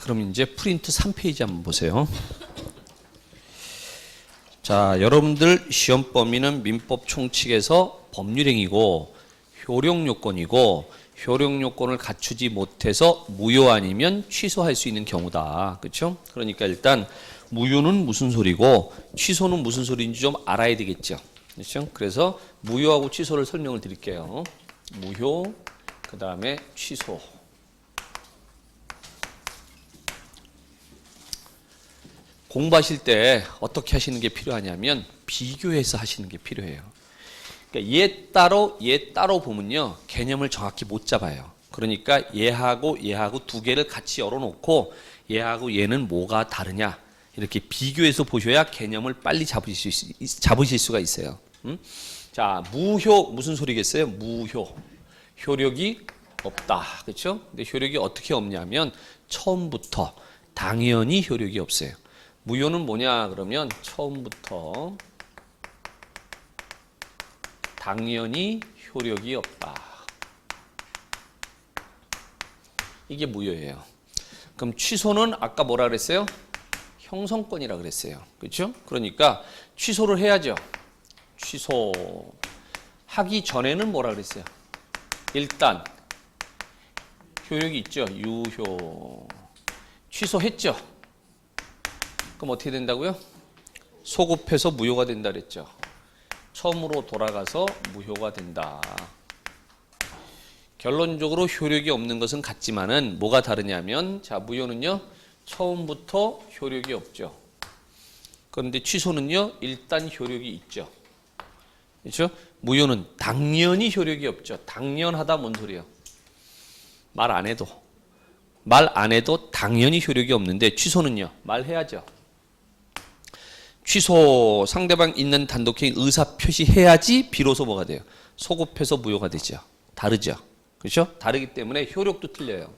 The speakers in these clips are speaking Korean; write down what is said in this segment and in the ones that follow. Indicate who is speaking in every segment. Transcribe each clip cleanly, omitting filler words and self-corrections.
Speaker 1: 그럼 이제 프린트 3페이지 한번 보세요. 자, 여러분들 시험 범위는 민법 총칙에서 법률행위고 효력요건이고 효력요건을 갖추지 못해서 무효 아니면 취소할 수 있는 경우다. 그렇죠? 그러니까 일단 무효는 무슨 소리고 취소는 무슨 소리인지 좀 알아야 되겠죠. 그렇죠? 그래서 무효하고 취소를 설명을 드릴게요. 무효, 그 다음에 취소. 공부하실 때 어떻게 하시는 게 필요하냐면 비교해서 하시는 게 필요해요. 그러니까 얘 따로 보면요 개념을 정확히 못 잡아요. 그러니까 얘하고 두 개를 같이 열어놓고 얘하고 얘는 뭐가 다르냐 이렇게 비교해서 보셔야 개념을 빨리 잡으실 수가 있어요. 자, 무효 무슨 소리겠어요? 무효. 효력이 없다. 그렇죠? 근데 효력이 어떻게 없냐면 처음부터 당연히 효력이 없어요. 무효는 뭐냐 그러면 처음부터 당연히 효력이 없다. 이게 무효예요. 그럼 취소는 아까 뭐라 그랬어요? 형성권이라 그랬어요. 그렇죠? 그러니까 취소를 해야죠. 취소 하기 전에는 뭐라 그랬어요? 일단 효력이 있죠. 유효. 취소했죠. 그럼 어떻게 된다고요? 소급해서 무효가 된다 그랬죠. 처음으로 돌아가서 무효가 된다. 결론적으로 효력이 없는 것은 같지만은 뭐가 다르냐면 자, 무효는요. 처음부터 효력이 없죠. 그런데 취소는요. 일단 효력이 있죠. 그렇죠? 무효는 당연히 효력이 없죠. 당연하다 뭔 소리예요? 말 안 해도 당연히 효력이 없는데 취소는요. 말해야죠. 취소 상대방 있는 단독행위 의사 표시해야지 비로소 뭐가 돼요? 소급해서 무효가 되죠. 다르죠. 그렇죠? 다르기 때문에 효력도 틀려요.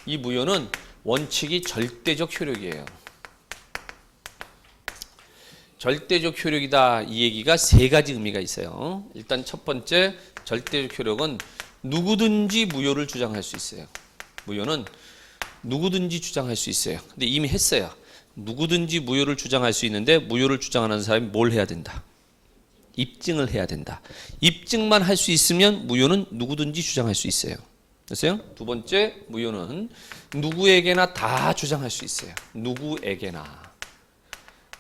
Speaker 1: 이 무효는 원칙이 절대적 효력이에요. 절대적 효력이다 이 얘기가 세 가지 의미가 있어요. 일단 첫 번째 절대적 효력은 누구든지 무효를 주장할 수 있어요. 무효는 누구든지 주장할 수 있어요. 근데 이미 했어요. 누구든지 무효를 주장할 수 있는데 무효를 주장하는 사람이 뭘 해야 된다? 입증을 해야 된다. 입증만 할 수 있으면 무효는 누구든지 주장할 수 있어요. 됐어요? 두 번째 무효는 누구에게나 다 주장할 수 있어요. 누구에게나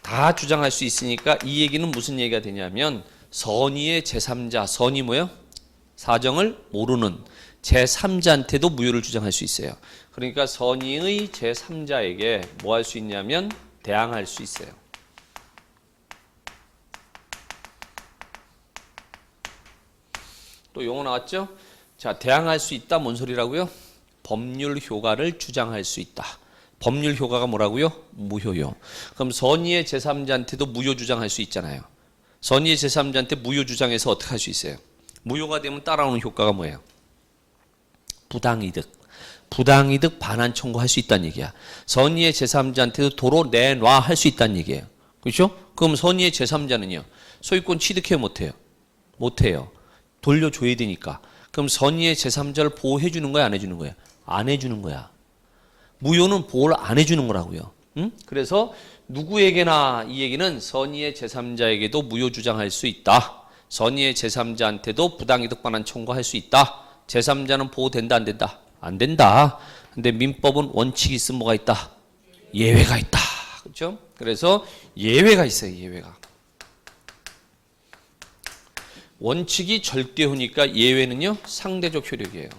Speaker 1: 다 주장할 수 있으니까 이 얘기는 무슨 얘기가 되냐면 선의의 제3자, 선의 뭐예요? 사정을 모르는 제3자한테도 무효를 주장할 수 있어요. 그러니까 선의의 제3자에게 뭐 할 수 있냐면 대항할 수 있어요. 또 용어 나왔죠? 자, 대항할 수 있다 뭔 소리라고요? 법률 효과를 주장할 수 있다. 법률 효과가 뭐라고요? 무효요. 그럼 선의의 제3자한테도 무효 주장할 수 있잖아요. 선의의 제3자한테 무효 주장해서 어떻게 할 수 있어요? 무효가 되면 따라오는 효과가 뭐예요? 부당이득. 부당이득 반환 청구할 수 있다는 얘기야. 선의의 제3자한테도 도로 내놔 할 수 있다는 얘기예요. 그렇죠? 그럼 선의의 제3자는요. 소유권 취득해요 못해요? 못해요. 돌려줘야 되니까. 그럼 선의의 제3자를 보호해 주는 거야 안 해주는 거야? 안 해주는 거야. 무효는 보호를 안 해주는 거라고요. 응? 그래서 누구에게나 이 얘기는 선의의 제3자에게도 무효 주장할 수 있다. 선의의 제3자한테도 부당이득 반환 청구할 수 있다. 제3자는 보호된다 안 된다? 안 된다. 근데 민법은 원칙이 있으면 뭐가 있다? 예외가 있다. 그렇죠? 그래서 예외가 있어요. 예외가. 원칙이 절대효니까 예외는요. 상대적 효력이에요.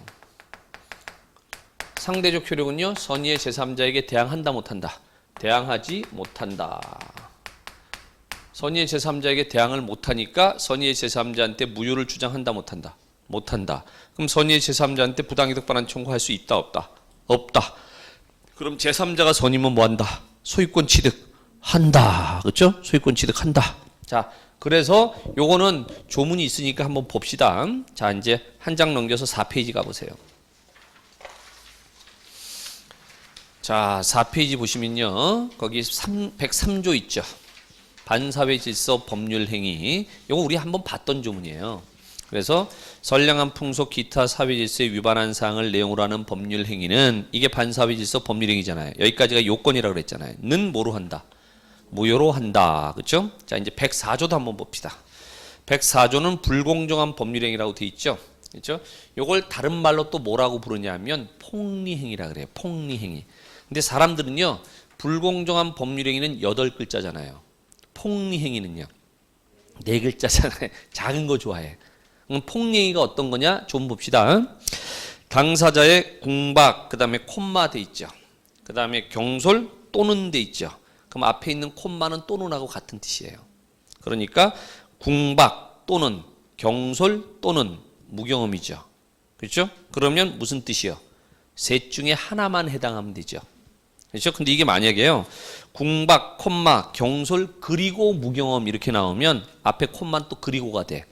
Speaker 1: 상대적 효력은요. 선의의 제3자에게 대항한다 못한다? 대항하지 못한다. 선의의 제3자에게 대항을 못하니까 선의의 제3자한테 무효를 주장한다 못한다? 못한다. 그럼 선의의 제3자한테 부당이득 반환 청구할 수 있다 없다? 없다. 그럼 제3자가 선의면 뭐한다? 소유권 취득한다. 그렇죠? 소유권 취득한다. 자, 그래서 요거는 조문이 있으니까 한번 봅시다. 자, 이제 한 장 넘겨서 4페이지 가보세요. 자, 4페이지 보시면요. 거기 103조 있죠. 반사회 질서 법률 행위. 요거 우리 한번 봤던 조문이에요. 그래서 선량한 풍속 기타 사회질서에 위반한 사항을 내용으로 하는 법률 행위는 이게 반사회질서 법률 행위잖아요. 여기까지가 요건이라고 그랬잖아요. 는 뭐로 한다? 무효로 한다. 그렇죠? 자, 이제 104조도 한번 봅시다. 104조는 불공정한 법률 행위라고 돼 있죠. 그렇죠? 요걸 다른 말로 또 뭐라고 부르냐면 폭리행위라 그래요. 폭리행위. 근데 사람들은요. 불공정한 법률 행위는 8글자잖아요. 폭리행위는요. 4글자잖아요. 작은 거 좋아해. 폭리행위가 어떤 거냐? 좀 봅시다. 당사자의 궁박, 그 다음에 콤마 돼 있죠. 그 다음에 경솔 또는 돼 있죠. 그럼 앞에 있는 콤마는 또는하고 같은 뜻이에요. 그러니까 궁박 또는 경솔 또는 무경험이죠. 그렇죠? 그러면 무슨 뜻이요? 셋 중에 하나만 해당하면 되죠. 그렇죠? 근데 이게 만약에요. 궁박, 콤마, 경솔 그리고 무경험 이렇게 나오면 앞에 콤마는 또 그리고가 돼.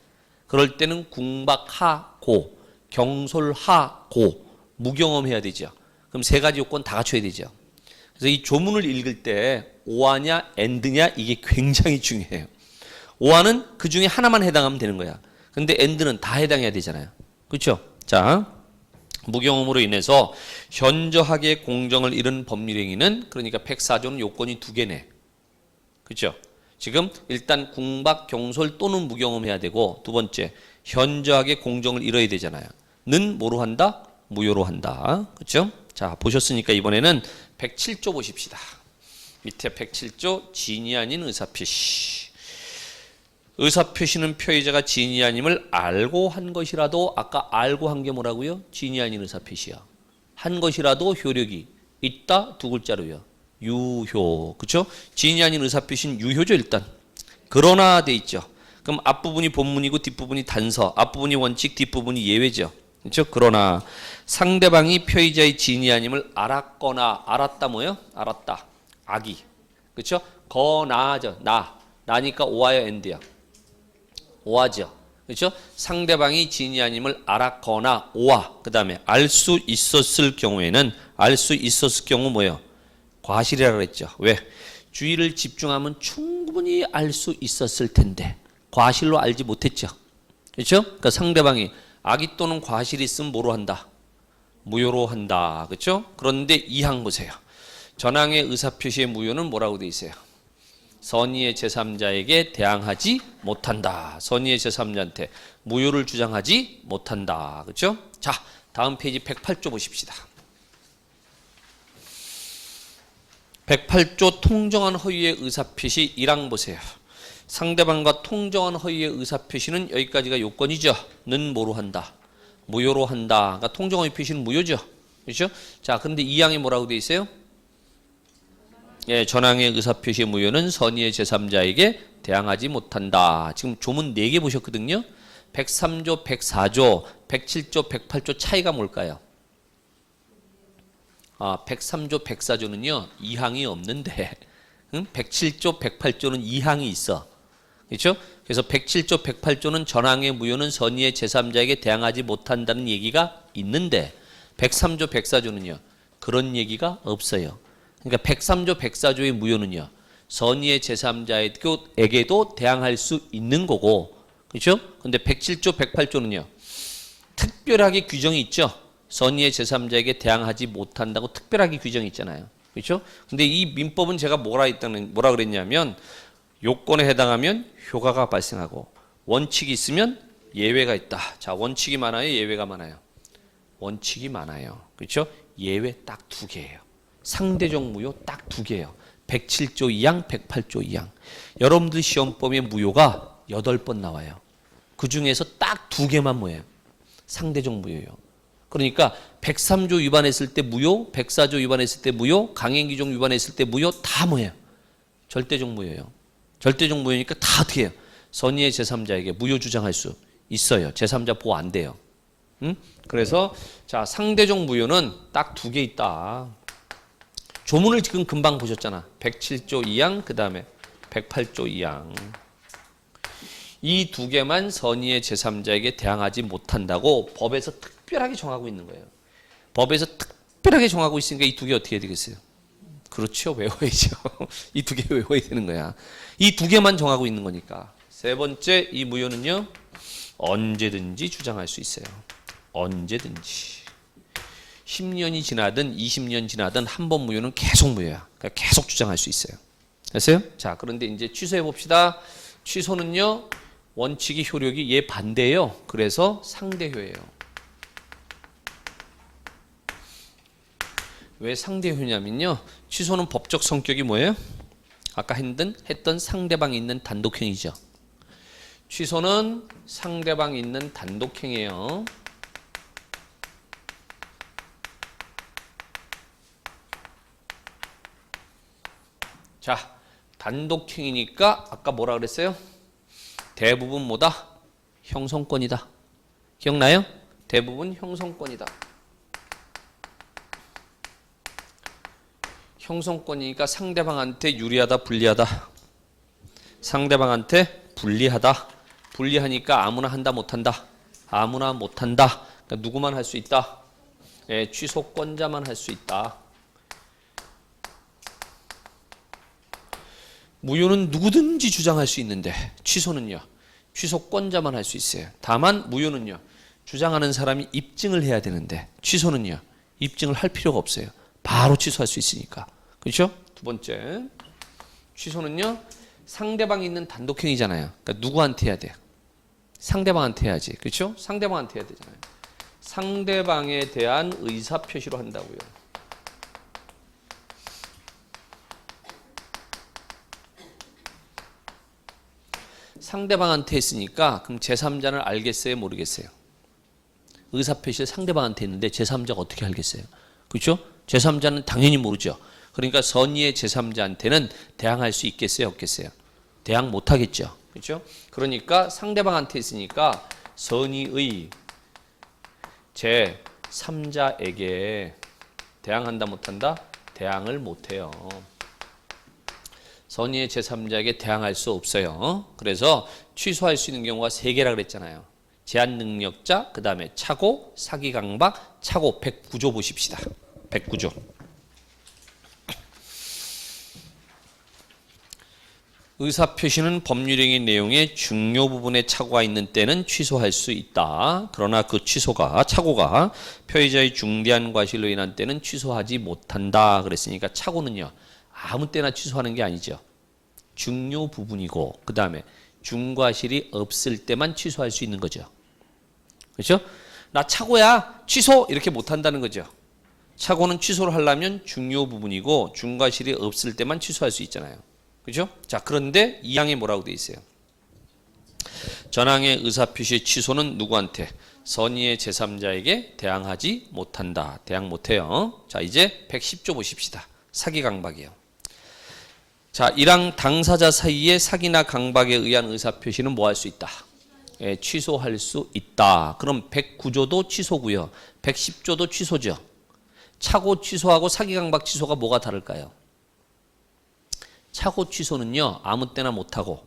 Speaker 1: 그럴 때는 궁박하고 경솔하고 무경험 해야 되죠. 그럼 세 가지 요건 다 갖춰야 되죠. 그래서 이 조문을 읽을 때 오하냐 엔드냐 이게 굉장히 중요해요. 오하는 그 중에 하나만 해당하면 되는 거야. 근데 엔드는 다 해당해야 되잖아요. 그렇죠? 자, 무경험으로 인해서 현저하게 공정을 잃은 법률행위는 그러니까 104조는 요건이 2개네. 그렇죠? 지금 일단 궁박, 경솔 또는 무경험 해야 되고 두 번째 현저하게 공정을 잃어야 되잖아요. 는 뭐로 한다? 무효로 한다. 그렇죠? 자, 보셨으니까 이번에는 107조 보십시다. 밑에 107조 진위 아닌 의사표시. 의사표시는 표의자가 진위 아님을 알고 한 것이라도 아까 알고 한 게 뭐라고요? 진위 아닌 의사표시야. 한 것이라도 효력이 있다 2글자로요. 유효. 그렇죠? 진위 아닌 의사표시는 유효죠 일단. 그러나 돼 있죠. 그럼 앞부분이 본문이고 뒷부분이 단서. 앞부분이 원칙, 뒷부분이 예외죠. 그렇죠? 그러나 상대방이 표의자의 진위 아님을 알았거나 알았다 뭐요? 알았다. 악이. 그렇죠? 거나죠. 나니까 오하여 엔드야. 오하죠. 그렇죠? 상대방이 진위 아님을 알았거나 오하. 그다음에 알 수 있었을 경우에는 알 수 있었을 경우 뭐예요? 과실이라고 했죠. 왜? 주의를 집중하면 충분히 알 수 있었을 텐데 과실로 알지 못했죠. 그렇죠? 그러니까 상대방이 악의 또는 과실이 있으면 뭐로 한다? 무효로 한다. 그렇죠? 그런데 이항 보세요. 전항의 의사표시의 무효는 뭐라고 돼 있어요? 선의의 제3자에게 대항하지 못한다. 선의의 제3자한테 무효를 주장하지 못한다. 그렇죠? 자, 다음 페이지 108조 보십시다. 108조 통정한 허위의 의사표시 1항 보세요. 상대방과 통정한 허위의 의사표시는 여기까지가 요건이죠. 는 뭐로 한다? 무효로 한다. 그러니까 통정허위 표시는 무효죠. 그렇죠? 자, 그런데 2항에 뭐라고 돼 있어요? 예, 전항의 의사표시의 무효는 선의의 제3자에게 대항하지 못한다. 지금 조문 4개 보셨거든요. 103조, 104조, 107조, 108조 차이가 뭘까요? 103조, 104조는요. 2항이 없는데 107조, 108조는 2항이 있어. 그렇죠? 그래서 107조, 108조는 전항의 무효는 선의의 제3자에게 대항하지 못한다는 얘기가 있는데 103조, 104조는요. 그런 얘기가 없어요. 그러니까 103조, 104조의 무효는요. 선의의 제3자에게도 대항할 수 있는 거고. 그렇죠? 근데 107조, 108조는요. 특별하게 규정이 있죠. 선의의 제3자에게 대항하지 못한다고 특별하게 규정이 있잖아요. 그렇죠? 근데 이 민법은 제가 뭐라 그랬냐면 요건에 해당하면 효과가 발생하고 원칙이 있으면 예외가 있다. 자, 원칙이 많아요, 예외가 많아요? 원칙이 많아요. 그렇죠? 예외 딱 2개예요. 상대적 무효 딱 2개예요. 107조 2항, 108조 2항. 여러분들 시험범위에 무효가 8번 나와요. 그 중에서 딱 2개만 뭐예요? 상대적 무효예요. 그러니까 103조 위반했을 때 무효, 104조 위반했을 때 무효, 강행규정 위반했을 때 무효 다 뭐예요? 절대적 무효예요. 절대적 무효니까 다 어떻게 해요? 선의의 제3자에게 무효 주장할 수 있어요. 제3자 보호 안 돼요. 그래서 자, 상대적 무효는 딱 2개 있다. 조문을 지금 금방 보셨잖아. 107조 2항, 그 다음에 108조 2항. 이 2개만 선의의 제3자에게 대항하지 못한다고 법에서 특별하게 정하고 있는 거예요. 법에서 특별하게 정하고 있으니까 이 2개 어떻게 해야 되겠어요? 그렇죠. 외워야죠. 이 2개 외워야 되는 거야. 이 2개만 정하고 있는 거니까. 세 번째 이 무효는요. 언제든지 주장할 수 있어요. 언제든지. 10년이 지나든 20년 지나든 한 번 무효는 계속 무효야. 그러니까 계속 주장할 수 있어요. 됐어요? 자, 그런데 이제 취소해 봅시다. 취소는요, 원칙이 효력이 얘 반대예요. 그래서 상대효예요. 왜 상대효냐면요, 취소는 법적 성격이 뭐예요? 아까 했던 상대방이 있는 단독행위죠. 취소는 상대방이 있는 단독행위예요. 자, 단독행위니까 아까 뭐라 그랬어요? 대부분 뭐다? 형성권이다. 기억나요? 대부분 형성권이다. 형성권이니까 상대방한테 유리하다, 불리하다. 상대방한테 불리하다. 불리하니까 아무나 한다, 못한다. 아무나 못한다. 그러니까 누구만 할 수 있다? 예, 취소권자만 할 수 있다. 무효는 누구든지 주장할 수 있는데 취소는요, 취소권자만 할 수 있어요. 다만 무효는요, 주장하는 사람이 입증을 해야 되는데 취소는요, 입증을 할 필요가 없어요. 바로 취소할 수 있으니까. 그렇죠? 두 번째, 취소는요, 상대방이 있는 단독행위잖아요. 그러니까 누구한테 해야 돼요? 상대방한테 해야지. 그렇죠? 상대방한테 해야 되잖아요. 상대방에 대한 의사표시로 한다고요. 상대방한테 했으니까 그럼 제3자는 알겠어요? 모르겠어요? 의사표시를 상대방한테 했는데 제3자가 어떻게 알겠어요? 그렇죠? 제3자는 당연히 모르죠. 그러니까 선의의 제3자한테는 대항할 수 있겠어요? 없겠어요? 대항 못하겠죠. 그렇죠? 그러니까 상대방한테 했으니까 선의의 제3자에게 대항한다 못한다? 대항을 못해요. 선의의 제3자에게 대항할 수 없어요. 그래서 취소할 수 있는 경우가 3개라 그랬잖아요. 제한 능력자, 그 다음에 착오, 사기 강박, 착오 109조 보십시다. 109조. 의사표시는 법률행위 내용의 중요 부분에 착오가 있는 때는 취소할 수 있다. 그러나 그 착오가 표의자의 중대한 과실로 인한 때는 취소하지 못한다. 그랬으니까 착오는요, 아무 때나 취소하는 게 아니죠. 중요 부분이고 그 다음에 중과실이 없을 때만 취소할 수 있는 거죠. 그렇죠? 나 착오야, 취소 이렇게 못한다는 거죠. 착오는 취소를 하려면 중요 부분이고 중과실이 없을 때만 취소할 수 있잖아요. 그렇죠? 자, 그런데 2항에 뭐라고 돼 있어요? 전항의 의사표시 취소는 누구한테? 선의의 제3자에게 대항하지 못한다. 대항 못해요. 자, 이제 110조 보십시다. 사기 강박이요. 자, 1항 당사자 사이에 사기나 강박에 의한 의사표시는 뭐 할 수 있다? 예, 취소할 수 있다. 그럼 109조도 취소고요. 110조도 취소죠. 착오 취소하고 사기 강박 취소가 뭐가 다를까요? 착오 취소는요, 아무 때나 못하고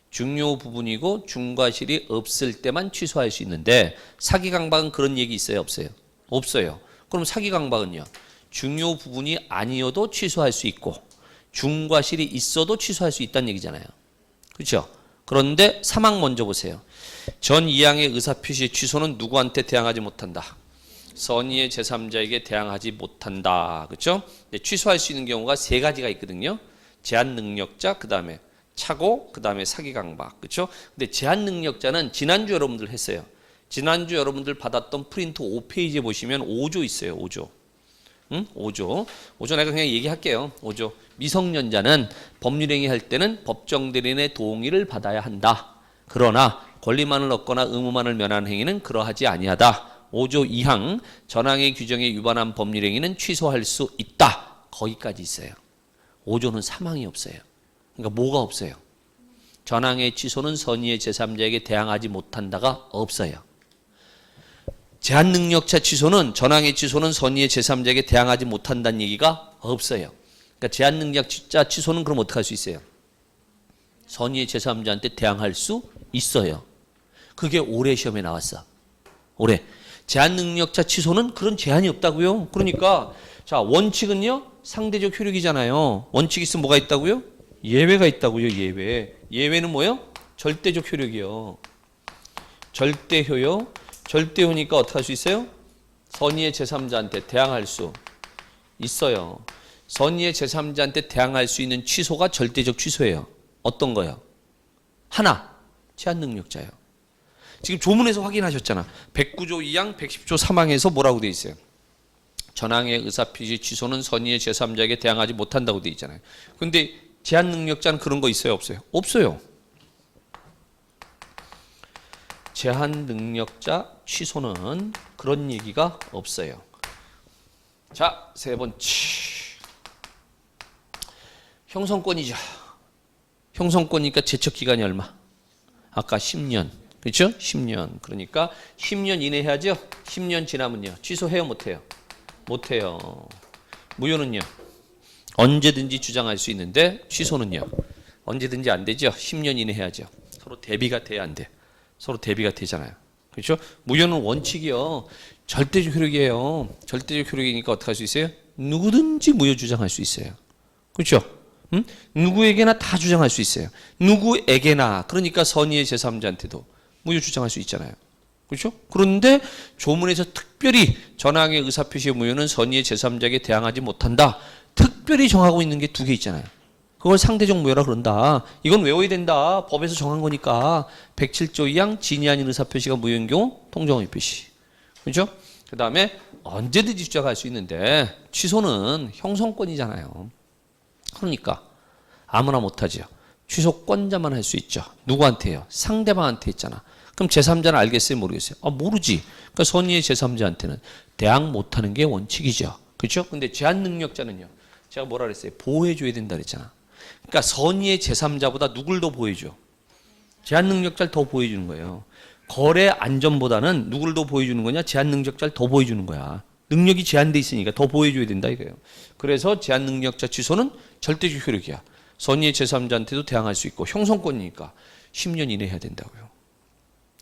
Speaker 1: 중요 부분이고 중과실이 없을 때만 취소할 수 있는데 사기 강박은 그런 얘기 있어요? 없어요? 없어요. 그럼 사기 강박은요, 중요 부분이 아니어도 취소할 수 있고 중과실이 있어도 취소할 수 있다는 얘기잖아요. 그렇죠? 그런데 3항 먼저 보세요. 전 2항의 의사표시 취소는 누구한테 대항하지 못한다? 선의의 제3자에게 대항하지 못한다. 그렇죠? 취소할 수 있는 경우가 3가지가 있거든요. 제한 능력자, 그 다음에 착오, 그 다음에 사기 강박. 그렇죠? 근데 제한 능력자는 지난주 여러분들 했어요. 지난주 여러분들 받았던 프린트 5페이지에 보시면 5조 있어요. 5조. 응? 5조. 5조 내가 그냥 얘기할게요. 5조. 미성년자는 법률행위 할 때는 법정대리인의 동의를 받아야 한다. 그러나 권리만을 얻거나 의무만을 면하는 행위는 그러하지 아니하다. 5조 2항 전항의 규정에 위반한 법률행위는 취소할 수 있다. 거기까지 있어요. 5조는 3항이 없어요. 그러니까 뭐가 없어요? 전항의 취소는 선의의 제3자에게 대항하지 못한다가 없어요. 제한 능력자 취소는 전항의 취소는 선의의 제3자에게 대항하지 못한다는 얘기가 없어요. 그러니까 제한 능력자 취소는 그럼 어떻게 할 수 있어요? 선의의 제3자한테 대항할 수 있어요. 그게 올해 시험에 나왔어. 올해. 제한 능력자 취소는 그런 제한이 없다고요. 그러니까 자, 원칙은요, 상대적 효력이잖아요. 원칙이 있으면 뭐가 있다고요? 예외가 있다고요. 예외. 예외는 뭐요? 절대적 효력이요. 절대효요. 절대효니까 어떻게 할 수 있어요? 선의의 제3자한테 대항할 수 있어요. 선의의 제3자한테 대항할 수 있는 취소가 절대적 취소예요. 어떤 거요? 하나, 제한 능력자예요. 지금 조문에서 확인하셨잖아. 109조 2항 110조 3항에서 뭐라고 돼 있어요? 전항의 의사표시 취소는 선의의 제3자에게 대항하지 못한다고 돼 있잖아요. 근데 제한 능력자는 그런 거 있어요, 없어요? 없어요. 제한 능력자 취소는 그런 얘기가 없어요. 자, 세 번째. 형성권이죠. 형성권이니까 제척 기간이 얼마? 아까 10년. 그렇죠? 10년. 그러니까 10년 이내 해야죠. 10년 지나면요. 취소해요, 못해요? 못해요. 무효는요. 언제든지 주장할 수 있는데 취소는요. 언제든지 안 되죠. 10년 이내 해야죠. 서로 대비가 돼야 안 돼. 서로 대비가 되잖아요. 그렇죠? 무효는 원칙이요. 절대적 효력이에요. 절대적 효력이니까 어떻게 할 수 있어요? 누구든지 무효 주장할 수 있어요. 그렇죠? 응? 누구에게나 다 주장할 수 있어요. 누구에게나. 그러니까 선의의 제3자한테도 무효 주장할 수 있잖아요. 그렇죠? 그런데 조문에서 특별히 전항의 의사표시의 무효는 선의의 제3자에게 대항하지 못한다. 특별히 정하고 있는 게 두 개 있잖아요. 그걸 상대적 무효라 그런다. 이건 외워야 된다. 법에서 정한 거니까. 107조 2항 진위 아닌 의사표시가 무효인 경우 통정의 표시. 그렇죠? 그 다음에 언제든지 주장할 수 있는데 취소는 형성권이잖아요. 그러니까 아무나 못하죠. 취소권자만 할 수 있죠. 누구한테요? 상대방한테 있잖아. 그럼 제3자는 알겠어요? 모르겠어요? 모르지. 그러니까 선의의 제3자한테는 대항 못하는 게 원칙이죠. 그렇죠? 근데 제한 능력자는요. 제가 뭐라 그랬어요? 보호해줘야 된다 그랬잖아. 그러니까 선의의 제3자보다 누굴 더 보호해줘? 제한 능력자를 더 보호해주는 거예요. 거래 안전보다는 누굴 더 보호해주는 거냐? 제한 능력자를 더 보호해주는 거야. 능력이 제한돼 있으니까 더 보호해줘야 된다 이거예요. 그래서 제한 능력자 취소는 절대적 효력이야. 선의의 제3자한테도 대항할 수 있고 형성권이니까 10년 이내 해야 된다고요.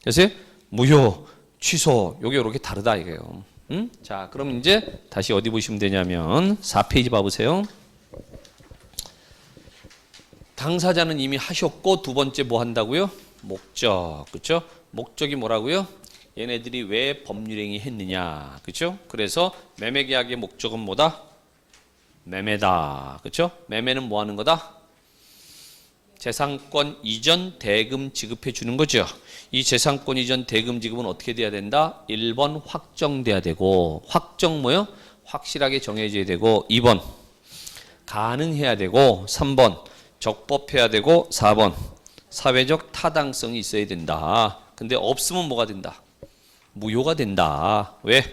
Speaker 1: 그래서 무효, 취소 요게 이렇게 다르다 이거예요. 응? 자, 그럼 이제 다시 어디 보시면 되냐면 4페이지 봐보세요. 당사자는 이미 하셨고 두 번째 뭐 한다고요? 목적. 그렇죠? 목적이 뭐라고요? 얘네들이 왜 법률행위 했느냐. 그렇죠? 그래서 매매계약의 목적은 뭐다? 매매다. 그렇죠? 매매는 뭐 하는 거다? 재산권 이전 대금 지급해 주는 거죠. 이 재산권 이전 대금 지급은 어떻게 돼야 된다? 1번 확정돼야 되고, 확정 뭐요? 확실하게 정해져야 되고, 2번 가능해야 되고, 3번 적법해야 되고, 4번 사회적 타당성이 있어야 된다. 근데 없으면 뭐가 된다? 무효가 된다. 왜?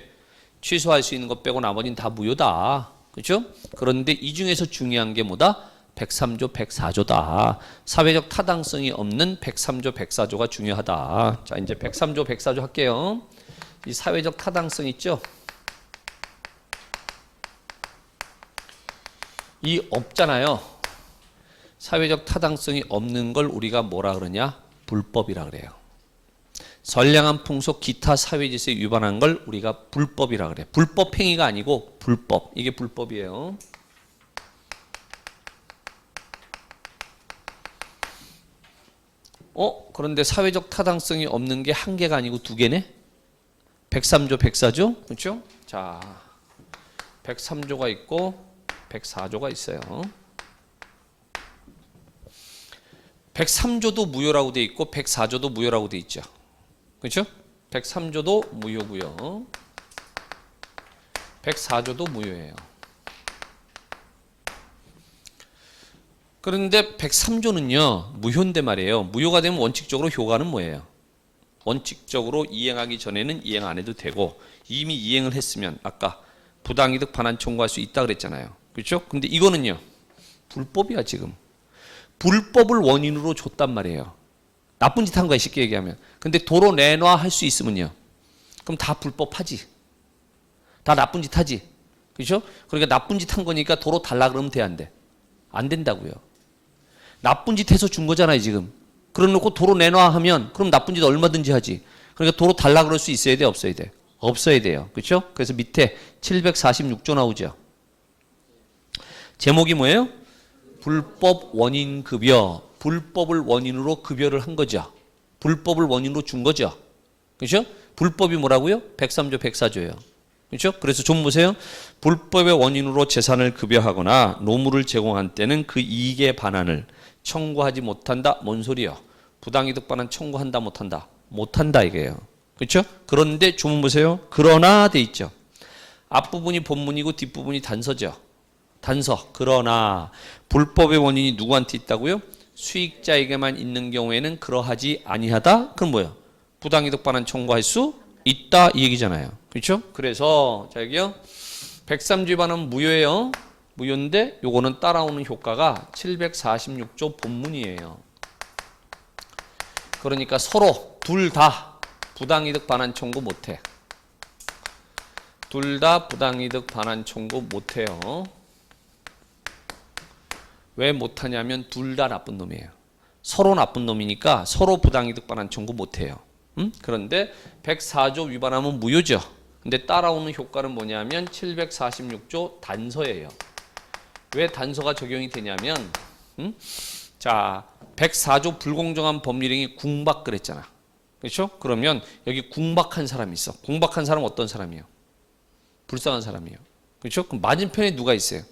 Speaker 1: 취소할 수 있는 것 빼고 나머지는 다 무효다. 그렇죠? 그런데 이 중에서 중요한 게 뭐다? 103조 104조다. 사회적 타당성이 없는 103조 104조가 중요하다. 자, 이제 103조 104조 할게요. 이 사회적 타당성 있죠? 이 없잖아요. 사회적 타당성이 없는 걸 우리가 뭐라 그러냐? 불법이라 그래요. 선량한 풍속 기타 사회질서에 위반한 걸 우리가 불법이라 그래. 불법 행위가 아니고 불법. 이게 불법이에요. 그런데 사회적 타당성이 없는 게 한 개가 아니고 두 개네? 103조, 104조? 그렇죠? 자, 103조가 있고 104조가 있어요. 103조도 무효라고 돼 있고 104조도 무효라고 돼 있죠. 그렇죠? 103조도 무효고요. 104조도 무효예요. 그런데 103조는요. 무효인데 말이에요. 무효가 되면 원칙적으로 효과는 뭐예요? 원칙적으로 이행하기 전에는 이행 안 해도 되고 이미 이행을 했으면 아까 부당이득 반환 청구할 수 있다 그랬잖아요. 그렇죠? 근데 이거는요. 불법이야 지금. 불법을 원인으로 줬단 말이에요. 나쁜 짓 한 거야 쉽게 얘기하면. 근데 도로 내놔 할 수 있으면요. 그럼 다 불법하지. 다 나쁜 짓 하지. 그렇죠? 그러니까 나쁜 짓 한 거니까 도로 달라 그러면 돼 안 돼? 안 된다고요. 나쁜 짓 해서 준 거잖아요 지금. 그래놓고 도로 내놔 하면 그럼 나쁜 짓 얼마든지 하지. 그러니까 도로 달라 그럴 수 있어야 돼 없어야 돼? 없어야 돼요. 그렇죠? 그래서 밑에 746조 나오죠. 제목이 뭐예요? 불법 원인급여. 불법을 원인으로 급여를 한 거죠. 불법을 원인으로 준 거죠. 그렇죠? 불법이 뭐라고요? 103조 104조예요. 그렇죠? 그래서 좀 보세요. 불법의 원인으로 재산을 급여하거나 노무를 제공한 때는 그 이익의 반환을 청구하지 못한다. 뭔 소리요? 부당이득 반환 청구한다 못한다? 못한다 이게요. 그렇죠? 그런데 주문 보세요. 그러나 돼 있죠. 앞부분이 본문이고 뒷부분이 단서죠. 단서. 그러나 불법의 원인이 누구한테 있다고요? 수익자에게만 있는 경우에는 그러하지 아니하다. 그럼 뭐예요? 부당이득 반환 청구할 수 있다 이 얘기잖아요. 그렇죠? 그래서 자 여기요. 103조 위반은 무효예요. 무효인데 요거는 따라오는 효과가 746조 본문이에요. 그러니까 서로 둘 다 부당이득 반환 청구 못해. 둘 다 부당이득 반환 청구 못해요. 왜 못하냐면 둘 다 나쁜 놈이에요. 서로 나쁜 놈이니까 서로 부당이득 반환 청구 못해요. 그런데 104조 위반하면 무효죠. 근데 따라오는 효과는 뭐냐면 746조 단서예요. 왜 단서가 적용이 되냐면 자 104조 불공정한 법률행위 궁박 그랬잖아. 그렇죠? 그러면 여기 궁박한 사람이 있어. 궁박한 사람은 어떤 사람이에요? 불쌍한 사람이에요. 그렇죠? 그럼 맞은편에 누가 있어요?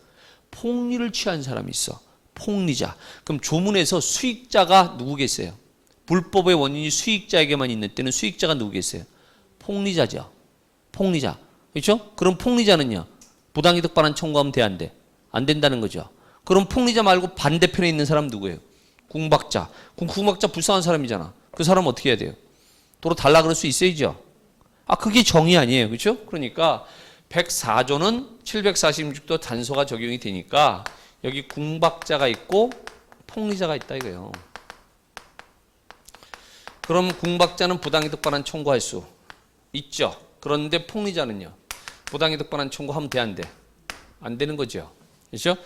Speaker 1: 폭리를 취한 사람이 있어. 폭리자. 그럼 조문에서 수익자가 누구겠어요? 불법의 원인이 수익자에게만 있는 때는 수익자가 누구겠어요? 폭리자죠. 폭리자. 그렇죠? 그럼 폭리자는요. 부당이득 반환 청구하면 돼, 안 돼? 안 된다는 거죠. 그럼 폭리자 말고 반대편에 있는 사람 누구예요? 궁박자. 그럼 궁박자 불쌍한 사람이잖아. 그 사람 어떻게 해야 돼요? 도로 달라 그럴 수 있어야죠. 아, 그게 정의 아니에요. 그렇죠? 그러니까 104조는 746도 단서가 적용이 되니까 여기 궁박자가 있고 폭리자가 있다 이거예요. 그럼 궁박자는 부당이득 반환 청구할 수 있죠. 그런데 폭리자는요. 부당이득 반환 청구하면 돼, 안 돼? 안 되는 거죠. 그렇죠?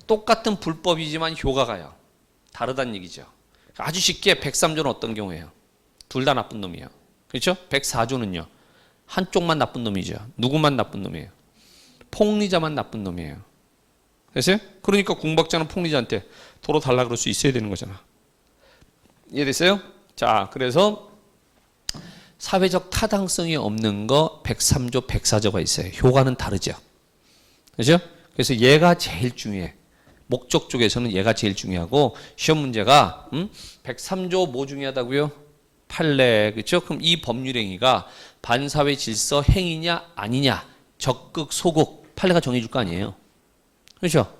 Speaker 1: 똑같은 불법이지만 효과가요. 다르다는 얘기죠. 아주 쉽게 103조는 어떤 경우예요? 둘 다 나쁜 놈이에요. 그렇죠? 104조는요. 한쪽만 나쁜 놈이죠. 누구만 나쁜 놈이에요? 폭리자만 나쁜 놈이에요. 됐어요? 그러니까 궁박자는 폭리자한테 도로 달라 그럴 수 있어야 되는 거잖아. 이해됐어요? 자, 그래서 사회적 타당성이 없는 거 103조, 104조가 있어요. 효과는 다르죠. 그렇죠? 그래서 얘가 제일 중요해. 목적 쪽에서는 얘가 제일 중요하고 시험 문제가 103조 뭐 중요하다고요? 판례. 그렇죠? 그럼 이 법률행위가 반사회 질서 행위냐 아니냐 적극 소극 판례가 정해줄 거 아니에요. 그렇죠?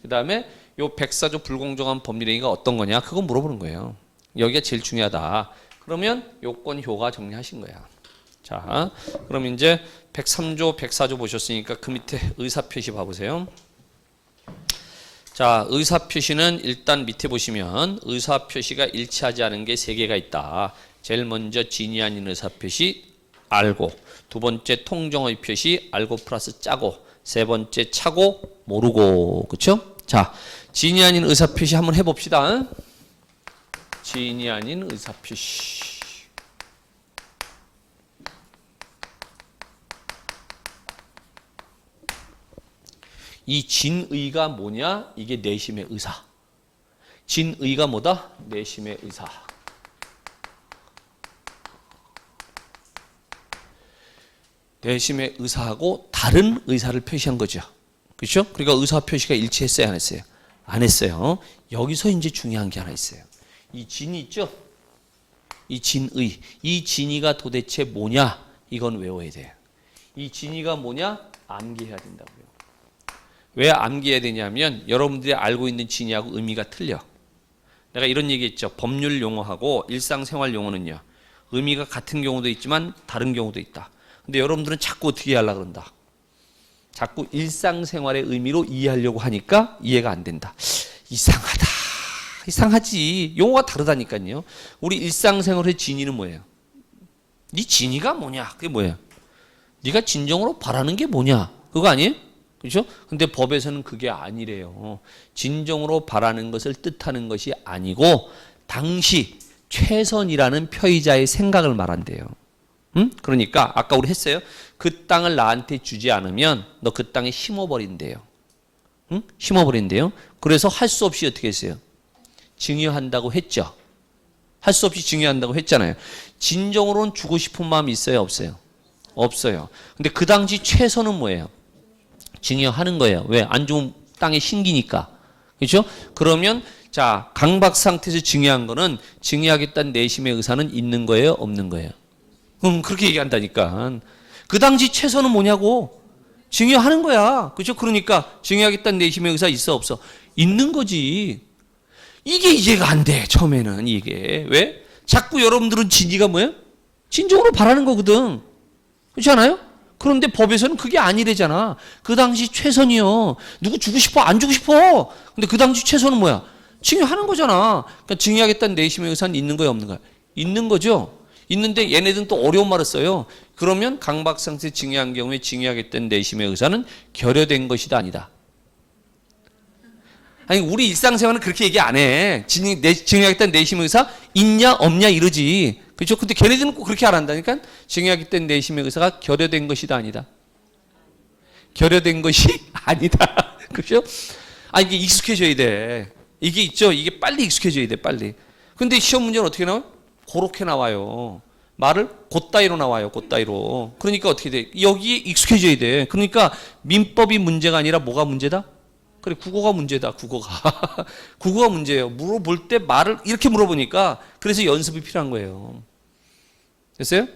Speaker 1: 그다음에 요 104조 불공정한 법률행위가 어떤 거냐 그거 물어보는 거예요. 여기가 제일 중요하다. 그러면 요건 효과 정리하신 거야. 자, 그럼 이제 103조, 104조 보셨으니까 그 밑에 의사표시 봐보세요. 자, 의사표시는 일단 밑에 보시면 의사표시가 일치하지 않은 게 3개가 있다. 제일 먼저 진이 아닌 의사표시 알고, 두 번째 통정의 표시 알고 플러스 짜고, 세 번째 차고 모르고. 그렇죠? 자, 진이 아닌 의사표시 한번 해봅시다. 진이 아닌 의사표시. 이 진의가 뭐냐? 이게 내심의 의사. 진의가 뭐다? 내심의 의사. 내심의 의사하고 다른 의사를 표시한 거죠. 그렇죠? 그러니까 의사 표시가 일치했어요, 안 했어요? 안 했어요. 여기서 이제 중요한 게 하나 있어요. 이 진이 있죠? 이 진의. 이 진의가 도대체 뭐냐? 이건 외워야 돼요. 이 진의가 뭐냐? 암기해야 된다고요. 왜 암기해야 되냐면 여러분들이 알고 있는 진의하고 의미가 틀려. 내가 이런 얘기했죠. 법률 용어하고 일상생활 용어는요. 의미가 같은 경우도 있지만 다른 경우도 있다. 근데 여러분들은 자꾸 어떻게 하려고 그런다. 자꾸 일상생활의 의미로 이해하려고 하니까 이해가 안 된다. 이상하다. 이상하지. 용어가 다르다니까요. 우리 일상생활의 진의는 뭐예요? 네 진의가 뭐냐? 그게 뭐예요? 네가 진정으로 바라는 게 뭐냐? 그거 아니에요? 그렇죠? 근데 법에서는 그게 아니래요. 진정으로 바라는 것을 뜻하는 것이 아니고 당시 최선이라는 표의자의 생각을 말한대요. 그러니까 아까 우리 했어요. 그 땅을 나한테 주지 않으면 너 그 땅에 심어버린대요. 심어버린대요. 그래서 할 수 없이 어떻게 했어요? 증여한다고 했죠. 할 수 없이 증여한다고 했잖아요. 진정으로는 주고 싶은 마음이 있어요, 없어요? 없어요. 근데 그 당시 최선은 뭐예요? 증여하는 거예요. 왜? 안 좋은 땅에 신기니까. 그렇죠? 그러면 자, 강박 상태에서 증여한 거는 증여하겠다는 내심의 의사는 있는 거예요, 없는 거예요? 그렇게 얘기한다니까. 그 당시 최선은 뭐냐고? 증여하는 거야. 그렇죠? 그러니까 증여하겠다는 내심의 의사 있어, 없어? 있는 거지. 이게 이해가 안 돼, 처음에는 이게. 왜? 자꾸 여러분들은 진의가 뭐예요? 진정으로 바라는 거거든. 그렇지 않아요? 그런데 법에서는 그게 아니래잖아. 그 당시 최선이요. 누구 주고 싶어? 안 주고 싶어. 근데 그 당시 최선은 뭐야? 증여하는 거잖아. 그러니까 증여하겠다는 내심의 의사는 있는 거야, 없는 거야? 있는 거죠. 있는데 얘네들은 또 어려운 말을 써요. 그러면 강박 상태 증여한 경우에 증여하겠다는 내심의 의사는 결여된 것이다, 아니다. 아니 우리 일상생활은 그렇게 얘기 안 해. 증여하겠다는 내심의 의사 있냐 없냐 이러지. 그렇죠? 근데 걔네들은 꼭 그렇게 안 한다니까. 증여하겠다는 내심의 의사가 결여된 것이다, 아니다. 결여된 것이 아니다. 그렇죠? 아 이게 익숙해져야 돼. 이게 있죠. 이게 빨리 익숙해져야 돼, 빨리. 근데 시험 문제는 어떻게 나와요? 그렇게 나와요. 말을 곧따위로 나와요, 곧따위로. 그러니까 어떻게 돼? 여기에 익숙해져야 돼. 그러니까 민법이 문제가 아니라 뭐가 문제다? 그래, 국어가 문제다, 국어가. 국어가 문제예요. 물어볼 때 말을 이렇게 물어보니까 그래서 연습이 필요한 거예요. 됐어요?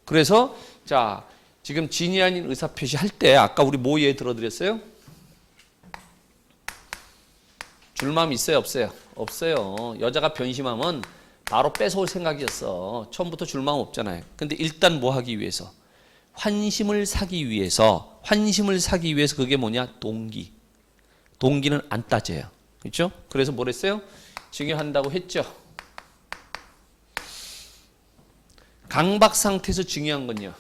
Speaker 1: 그래서 자, 지금 진위 아닌 의사표시 할 때 아까 우리 뭐 예를 들어드렸어요? 줄마음 있어요, 없어요? 없어요. 여자가 변심하면 바로 뺏어올 생각이었어. 처음부터 줄마음 없잖아요. 근데 일단 뭐 하기 위해서? 환심을 사기 위해서 그게 뭐냐? 동기. 동기는 안 따져요. 그렇죠? 그래서 뭘 했어요? 증여한다고 했죠. 강박 상태에서 증여한 건요.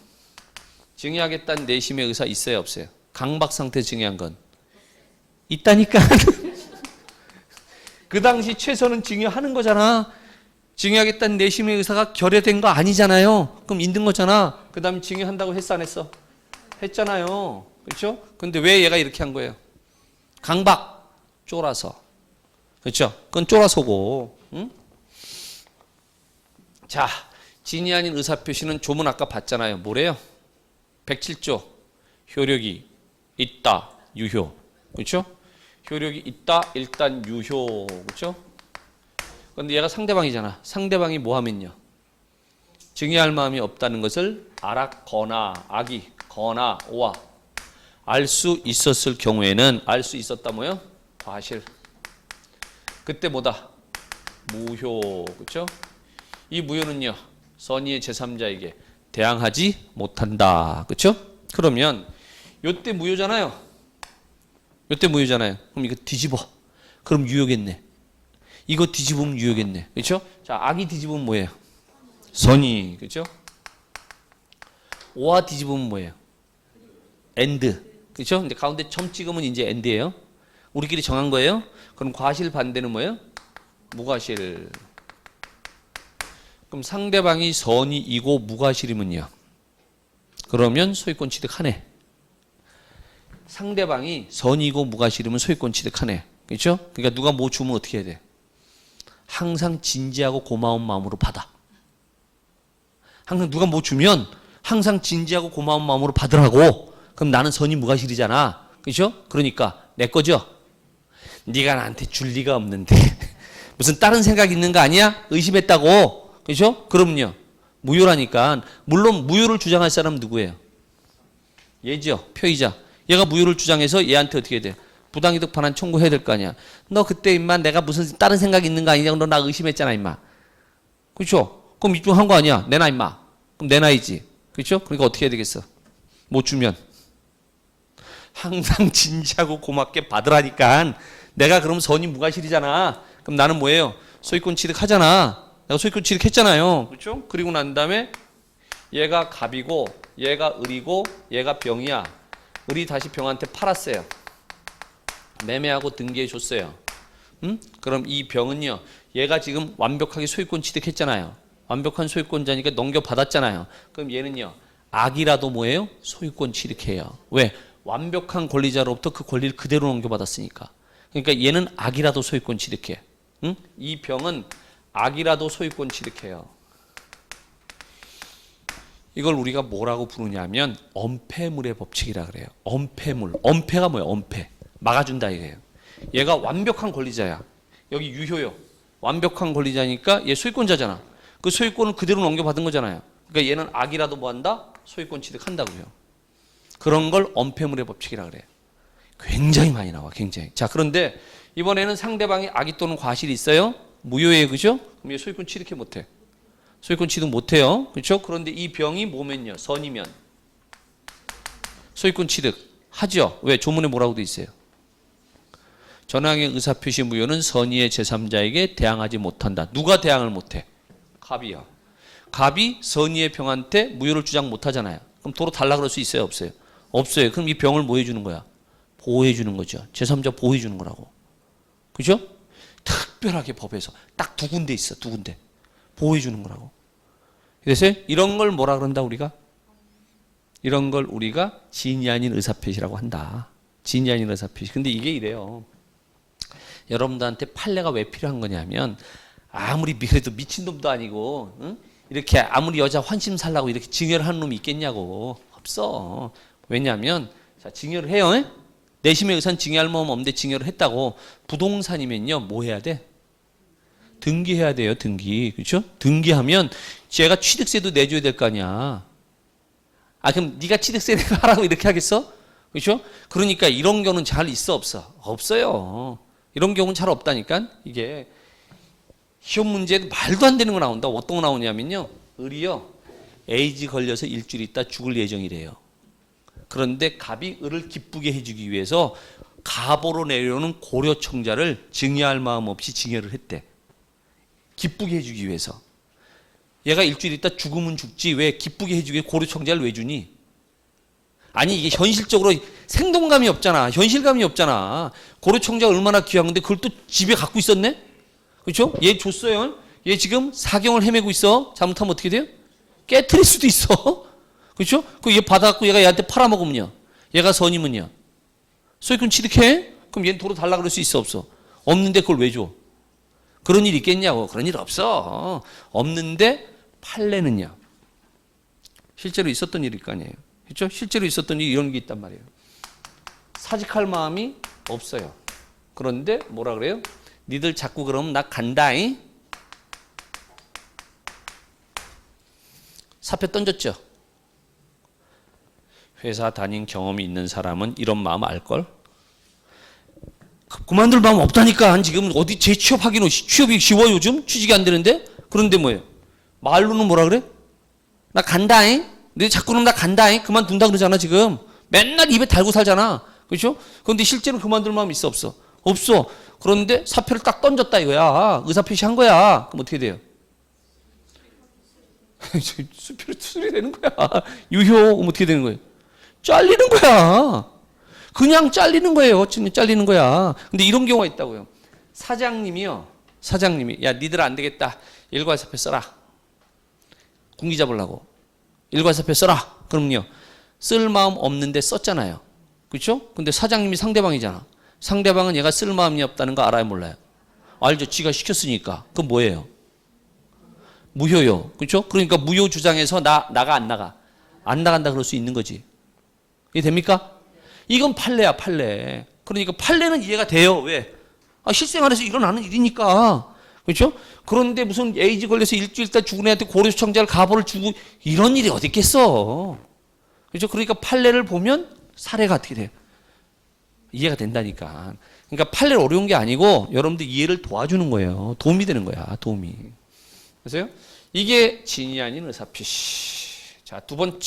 Speaker 1: 증여하겠다는 내심의 의사 있어요, 없어요? 강박 상태에서 증여한 건 있다니까. 그 당시 최선은 증여하는 거잖아. 증여하겠다는 내심의 의사가 결여된 거 아니잖아요. 그럼 있는 거잖아. 그 다음에 증여한다고 했어, 안 했어? 했잖아요. 그렇죠? 근데 왜 얘가 이렇게 한 거예요? 강박, 쫄아서. 그렇죠? 그건 쫄아서고. 응? 자, 진이 아닌 의사표시는 조문 아까 봤잖아요. 뭐래요? 107조. 효력이 있다, 유효. 그렇죠? 효력이 있다, 일단 유효. 그렇죠? 그런데 얘가 상대방이잖아. 상대방이 뭐 하면요? 증여할 마음이 없다는 것을 알았거나, 악이, 거나, 오와. 알 수 있었을 경우에는, 알 수 있었다 뭐요? 과실. 그때 뭐다? 무효. 그렇죠? 이 무효는요, 선의의 제3자에게 대항하지 못한다. 그렇죠? 그러면 요때 무효잖아요. 요때 무효잖아요. 그럼 이거 뒤집어. 그럼 유효겠네. 이거 뒤집으면 유효겠네. 그렇죠? 자, 악이 뒤집으면 뭐예요? 선의. 그렇죠? 오와 뒤집으면 뭐예요? 엔드. 그렇죠? 근데 가운데 점 찍으면 이제 엔드예요. 우리끼리 정한 거예요. 그럼 과실 반대는 뭐예요? 무과실. 그럼 상대방이 선의이고 무과실이면요. 그러면 소유권 취득하네. 상대방이 선의이고 무과실이면 소유권 취득하네. 그렇죠? 그러니까 누가 뭐 주면 어떻게 해야 돼? 항상 진지하고 고마운 마음으로 받아. 항상 누가 뭐 주면 항상 진지하고 고마운 마음으로 받으라고. 그럼 나는 선의 무과실이잖아. 그렇죠? 그러니까 내 거죠? 네가 나한테 줄 리가 없는데 무슨 다른 생각 있는 거 아니야? 의심했다고. 그렇죠? 그럼요. 무효라니까. 물론 무효를 주장할 사람은 누구예요? 얘죠. 표의자. 얘가 무효를 주장해서 얘한테 어떻게 해야 돼? 부당이득 반환 청구해야 될 거 아니야. 너 그때 임마 내가 무슨 다른 생각 있는 거 아니냐? 너 나 의심했잖아 임마. 그렇죠? 그럼 입증한 거 아니야? 내놔 임마. 그럼 내 나이지. 그렇죠? 그러니까 어떻게 해야 되겠어? 못 주면 항상 진지하고 고맙게 받으라니까. 내가 그럼 선의 무과실이잖아. 그럼 나는 뭐예요? 소유권 취득하잖아. 내가 소유권 취득했잖아요. 그렇죠? 그리고 난 다음에 얘가 갑이고 얘가 을이고 얘가 병이야. 을이 다시 병한테 팔았어요. 매매하고 등기해 줬어요. 그럼 이 병은요. 얘가 지금 완벽하게 소유권 취득했잖아요. 완벽한 소유권자니까 넘겨받았잖아요. 그럼 얘는요. 악이라도 뭐예요? 소유권 취득해요. 왜? 완벽한 권리자로부터 그 권리를 그대로 넘겨받았으니까. 그러니까 얘는 악이라도 소유권 취득해. 이 병은 악이라도 소유권 취득해요. 이걸 우리가 뭐라고 부르냐면 엄폐물의 법칙이라 그래요. 엄폐물. 엄폐가 뭐예요? 엄폐. 막아준다 이거예요. 얘가 완벽한 권리자야. 여기 유효요. 완벽한 권리자니까 얘 소유권자잖아. 그 소유권을 그대로 넘겨받은 거잖아요. 그러니까 얘는 악이라도 뭐 한다? 소유권 취득한다고요. 그런 걸 엄폐물의 법칙이라 그래요. 굉장히 많이 나와. 굉장히. 자, 그런데 이번에는 상대방이 악의 또는 과실이 있어요. 무효예요. 그죠? 그럼 얘 소유권 취득해 못해. 소유권 취득 못해요. 그렇죠? 그런데 이 병이 뭐면요? 선이면 소유권 취득 하죠. 왜? 조문에 뭐라고 돼 있어요? 전항의 의사표시 무효는 선의의 제3자에게 대항하지 못한다. 누가 대항을 못해? 갑이요. 갑이 선의의 병한테 무효를 주장 못하잖아요. 그럼 도로 달라 그럴 수 있어요? 없어요? 없어요. 그럼 이 병을 뭐 해주는 거야? 보호해주는 거죠. 제3자 보호해주는 거라고. 그죠? 특별하게 법에서 딱 두 군데 있어. 두 군데. 보호해주는 거라고. 그래서 이런 걸 뭐라 그런다 우리가? 이런 걸 우리가 진이 아닌 의사표시라고 한다. 진이 아닌 의사표시. 근데 이게 이래요. 여러분들한테 판례가 왜 필요한 거냐면 아무리 그래도 미친놈도 아니고 응? 이렇게 아무리 여자 환심 살라고 이렇게 증여를 하는 놈이 있겠냐고. 없어. 왜냐하면 자, 증여를 해요. 에? 내심의 의사는 증여할 마음 없는데 증여를 했다고. 부동산이면요 뭐 해야 돼? 등기해야 돼요. 등기. 그렇죠? 등기하면 쟤가 취득세도 내줘야 될 거 아니야. 아 그럼 네가 취득세 내가 하라고 이렇게 하겠어? 그렇죠? 그러니까 이런 경우는 잘 있어 없어? 없어요. 이런 경우는 잘 없다니까. 이게 시험 문제에도 말도 안 되는 거 나온다. 어떤 거 나오냐면요. 을이요. 에이즈 걸려서 일주일 있다 죽을 예정이래요. 그런데 갑이 을을 기쁘게 해주기 위해서 갑으로 내려오는 고려청자를 증여할 마음 없이 증여를 했대. 기쁘게 해주기 위해서. 얘가 일주일 있다 죽으면 죽지 왜 기쁘게 해주기 위해 고려청자를 왜 주니? 아니 이게 현실적으로 생동감이 없잖아. 현실감이 없잖아. 고려청자 얼마나 귀한 건데 그걸 또 집에 갖고 있었네? 그렇죠? 얘 줬어요. 얘 지금 사경을 헤매고 있어. 잘못하면 어떻게 돼요? 깨트릴 수도 있어. 그렇죠? 그 얘 받아갖고 얘가 얘한테 팔아먹으면요. 얘가 선이면요. 소유권 취득해? 그럼 얘는 도로 달라 그럴 수 있어 없어? 없는데 그걸 왜 줘? 그런 일 있겠냐고. 그런 일 없어. 없는데 판례는요. 실제로 있었던 일일 거 아니에요. 그렇죠? 실제로 있었던 일이 이런 게 있단 말이에요. 사직할 마음이 없어요. 그런데 뭐라 그래요? 니들 자꾸 그러면 나 간다잉. 사표 던졌죠. 회사 다닌 경험이 있는 사람은 이런 마음 알걸? 그만둘 마음 없다니까. 지금 어디 재취업하기는 취업이 쉬워 요즘? 취직이 안 되는데? 그런데 뭐예요? 말로는 뭐라 그래? 나 간다잉. 너 자꾸는 나 간다잉. 그만둔다 그러잖아 지금. 맨날 입에 달고 살잖아. 그렇죠? 그런데 실제로 그만둘 마음 있어 없어? 없어. 그런데 사표를 딱 던졌다 이거야. 의사표시한 거야. 그럼 어떻게 돼요? 수표를 수리되는 거야. 유효. 그럼 어떻게 되는 거예요? 잘리는 거야. 그냥 잘리는 거예요. 잘리는 거야. 근데 이런 경우가 있다고요. 사장님이요. 사장님이 야 니들 안 되겠다. 일괄사표 써라. 군기 잡으려고. 일괄사표 써라. 그럼요. 쓸 마음 없는데 썼잖아요. 그렇죠? 근데 사장님이 상대방이잖아. 상대방은 얘가 쓸 마음이 없다는 거 알아요 몰라요? 알죠. 지가 시켰으니까. 그건 뭐예요? 무효요. 그렇죠? 그러니까 무효 주장해서 나가 안 나가. 안 나간다 그럴 수 있는 거지. 이해 됩니까? 이건 판례야 판례. 그러니까 판례는 이해가 돼요. 왜? 아, 실생활에서 일어나는 일이니까. 그렇죠? 그런데 무슨 에이즈 걸려서 일주일 있다 죽은 애한테 고려청자를 가보를 주고 이런 일이 어디 있겠어. 그렇죠? 그러니까 판례를 보면 사례가 어떻게 돼요? 이해가 된다니까. 그러니까 판례를 어려운 게 아니고 여러분들 이해를 도와주는 거예요. 도움이 되는 거야. 도움이. 그래서요. 이게 진이 아닌 의사표시. 자, 두 번째.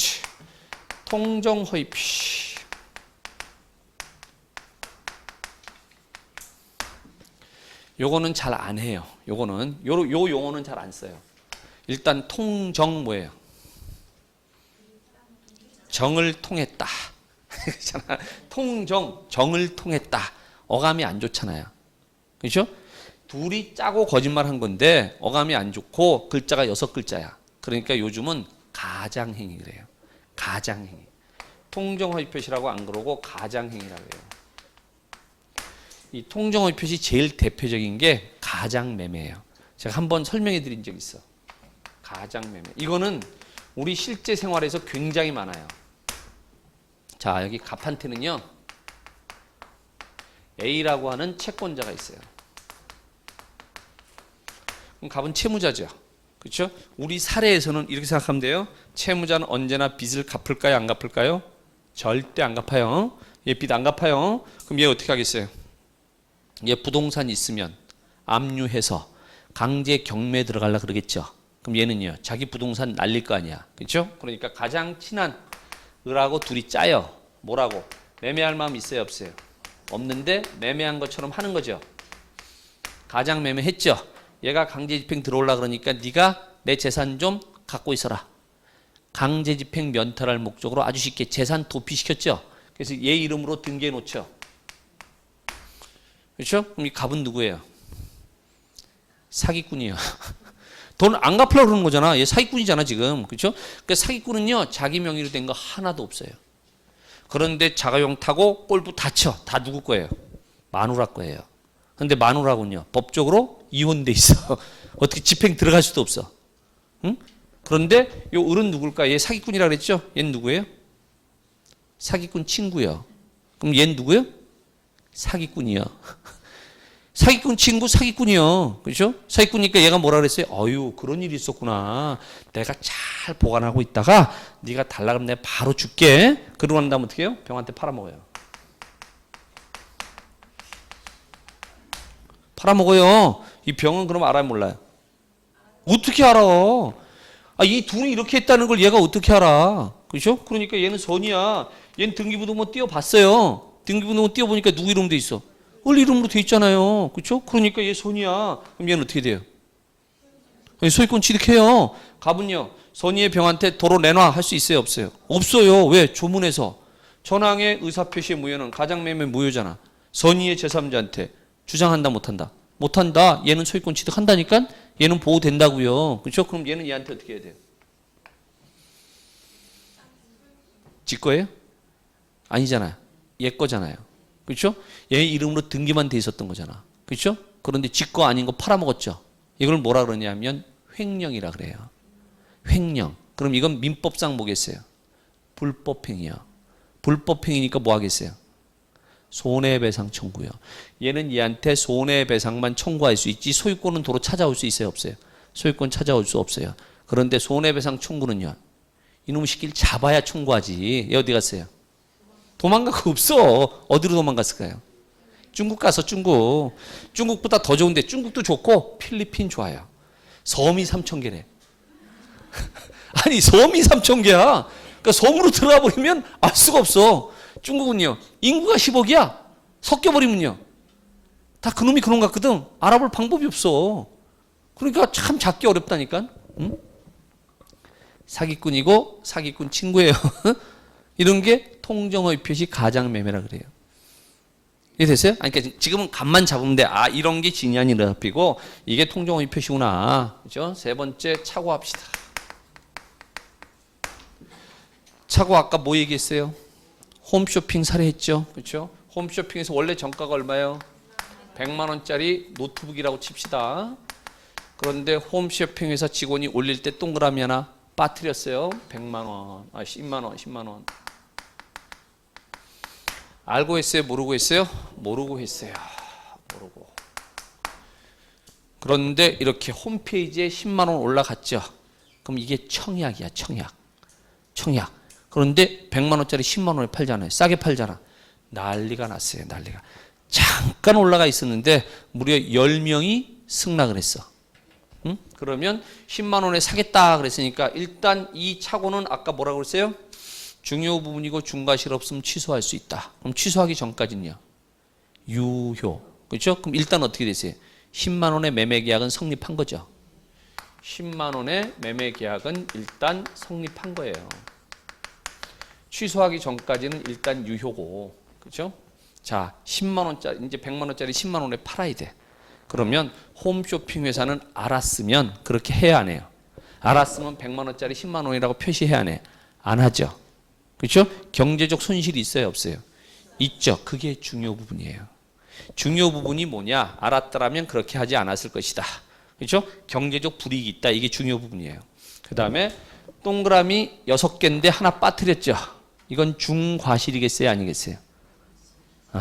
Speaker 1: 통정허위표시. 요거는 잘 안 해요. 요거는 요 용어는 잘 안 써요. 일단 통정 뭐예요? 정을 통했다. 통정 정을 통했다. 어감이 안 좋잖아요. 그렇죠? 둘이 짜고 거짓말한 건데 어감이 안 좋고 글자가 6글자야. 그러니까 요즘은 가장행위 그래요. 가장행위. 통정허위표시라고 안 그러고 가장행위라고 해요. 이 통정허위표시 제일 대표적인 게 가장매매예요. 제가 한번 설명해 드린 적 있어. 가장매매. 이거는 우리 실제 생활에서 굉장히 많아요. 자, 여기 갑한테는요. A라고 하는 채권자가 있어요. 그럼 갑은 채무자죠. 그렇죠? 우리 사례에서는 이렇게 생각하면 돼요. 채무자는 언제나 빚을 갚을까요? 안 갚을까요? 절대 안 갚아요. 얘 빚 안 갚아요. 그럼 얘 어떻게 하겠어요? 얘 부동산 있으면 압류해서 강제 경매에 들어가려고 그러겠죠. 그럼 얘는요. 자기 부동산 날릴 거 아니야. 그렇죠? 그러니까 가장 친한 을하고 둘이 짜요. 뭐라고? 매매할 마음 있어요? 없어요? 없는데 매매한 것처럼 하는 거죠. 가장 매매했죠. 얘가 강제집행 들어오려고 그러니까 네가 내 재산 좀 갖고 있어라. 강제집행 면탈할 목적으로 아주 쉽게 재산 도피시켰죠. 그래서 얘 이름으로 등기해 놓죠. 그렇죠? 그럼 이 갑은 누구예요? 사기꾼이에요. 돈 안 갚으려고 그러는 거잖아. 얘 사기꾼이잖아 지금. 그렇죠? 그러니까 사기꾼은요. 자기 명의로 된 거 하나도 없어요. 그런데 자가용 타고 꼴부 다쳐. 다 누구 거예요? 마누라 거예요. 그런데 마누라군요. 법적으로 이혼돼 있어. 어떻게 집행 들어갈 수도 없어. 응? 그런데 요 을은 누굴까? 얘 사기꾼이라 그랬죠? 얘는 누구예요? 사기꾼 친구요. 그럼 얘는 누구예요? 사기꾼이요. 사기꾼 친구 사기꾼이요. 그렇죠? 사기꾼이니까 얘가 뭐라 그랬어요? 어유 그런 일이 있었구나. 내가 잘 보관하고 있다가 네가 달라 그러면 내가 바로 줄게. 그러고 난 다음에 어떻게 해요? 병한테 팔아먹어요. 팔아먹어요. 이 병은 그럼 알아요 몰라요? 어떻게 알아? 이 둘이 이렇게 했다는 걸 얘가 어떻게 알아? 그렇죠? 그러니까 얘는 선이야. 얘는 등기부등본 띄워봤어요. 등기부등본 띄워보니까 누구 이름으로 돼 있어? 을 이름으로 돼 있잖아요. 그렇죠? 그러니까 얘 선이야. 그럼 얘는 어떻게 돼요? 소유권 취득해요. 갑은요. 선의의 병한테 도로 내놔 할 수 있어요? 없어요? 없어요. 왜? 조문에서 전항의 의사표시의 무효는 가장매매 무효잖아. 선의의 제3자한테 주장한다 못한다? 못한다. 얘는 소유권 취득한다니까 얘는 보호된다고요. 그렇죠? 그럼 얘는 얘한테 어떻게 해야 돼요? 지 거예요? 아니잖아요. 얘 거잖아요. 그렇죠? 얘 이름으로 등기만 돼 있었던 거잖아. 그렇죠? 그런데 지 거 아닌 거 팔아먹었죠. 이걸 뭐라 그러냐면 횡령이라 그래요. 횡령. 그럼 이건 민법상 뭐겠어요? 불법행위요. 불법행위니까 뭐 하겠어요? 손해배상 청구요. 얘는 얘한테 손해배상만 청구할 수 있지 소유권은 도로 찾아올 수 있어요? 없어요? 소유권 찾아올 수 없어요. 그런데 손해배상 청구는요. 이놈의 새끼를 잡아야 청구하지. 얘 어디 갔어요? 도망갈 거 없어. 어디로 도망갔을까요? 중국 가서 중국. 중국보다 더 좋은데 중국도 좋고 필리핀 좋아요. 섬이 3,000개래. 아니 섬이 3,000개야. 그러니까 섬으로 들어가 버리면 알 수가 없어. 중국은요. 인구가 10억이야. 섞여버리면요. 다 그놈이 그놈 같거든. 알아볼 방법이 없어. 그러니까 참 잡기 어렵다니까. 응? 사기꾼이고 사기꾼 친구예요. 이런 게 통정의 표시 가장매매라 그래요. 이해됐어요? 아니, 그러니까 지금은 감만 잡으면 돼. 이런 게 진연이 잡히고 이게 통정의 표시구나. 그죠? 세 번째 차고합시다. 차고 아까 뭐 얘기했어요? 홈쇼핑 사례했죠. 그렇죠? 홈쇼핑에서 원래 정가가 얼마예요? 100만 원짜리 노트북이라고 칩시다. 그런데 홈쇼핑 회사 직원이 올릴 때 동그라미 하나 빠뜨렸어요. 100만 원, 10만 원, 10만 원. 알고 했어요? 모르고 했어요? 모르고 했어요. 모르고. 그런데 이렇게 홈페이지에 10만 원 올라갔죠. 그럼 이게 청약이야, 청약. 청약. 그런데 100만 원짜리 10만 원에 팔잖아요. 싸게 팔잖아. 난리가 났어요. 난리가. 잠깐 올라가 있었는데 무려 10명이 승낙을 했어. 응? 그러면 10만 원에 사겠다 그랬으니까 일단 이 착오는 아까 뭐라고 그랬어요? 중요 부분이고 중과실 없으면 취소할 수 있다. 그럼 취소하기 전까지는요. 유효. 그렇죠? 그럼 일단 어떻게 되세요? 10만 원의 매매 계약은 성립한 거죠. 10만 원의 매매 계약은 일단 성립한 거예요. 취소하기 전까지는 일단 유효고. 그렇죠? 자, 10만 원짜리 이제 100만 원짜리 10만 원에 팔아야 돼. 그러면 홈쇼핑 회사는 알았으면 그렇게 해야 안 해요. 알았으면 100만 원짜리 10만 원이라고 표시해야 안 해요. 안 하죠. 그렇죠? 경제적 손실이 있어요, 없어요? 있죠. 그게 중요 부분이에요. 중요 부분이 뭐냐? 알았더라면 그렇게 하지 않았을 것이다. 그렇죠? 경제적 불이익이 있다. 이게 중요 부분이에요. 그 다음에 동그라미 6개인데 하나 빠뜨렸죠. 이건 중과실이겠어요? 아니겠어요?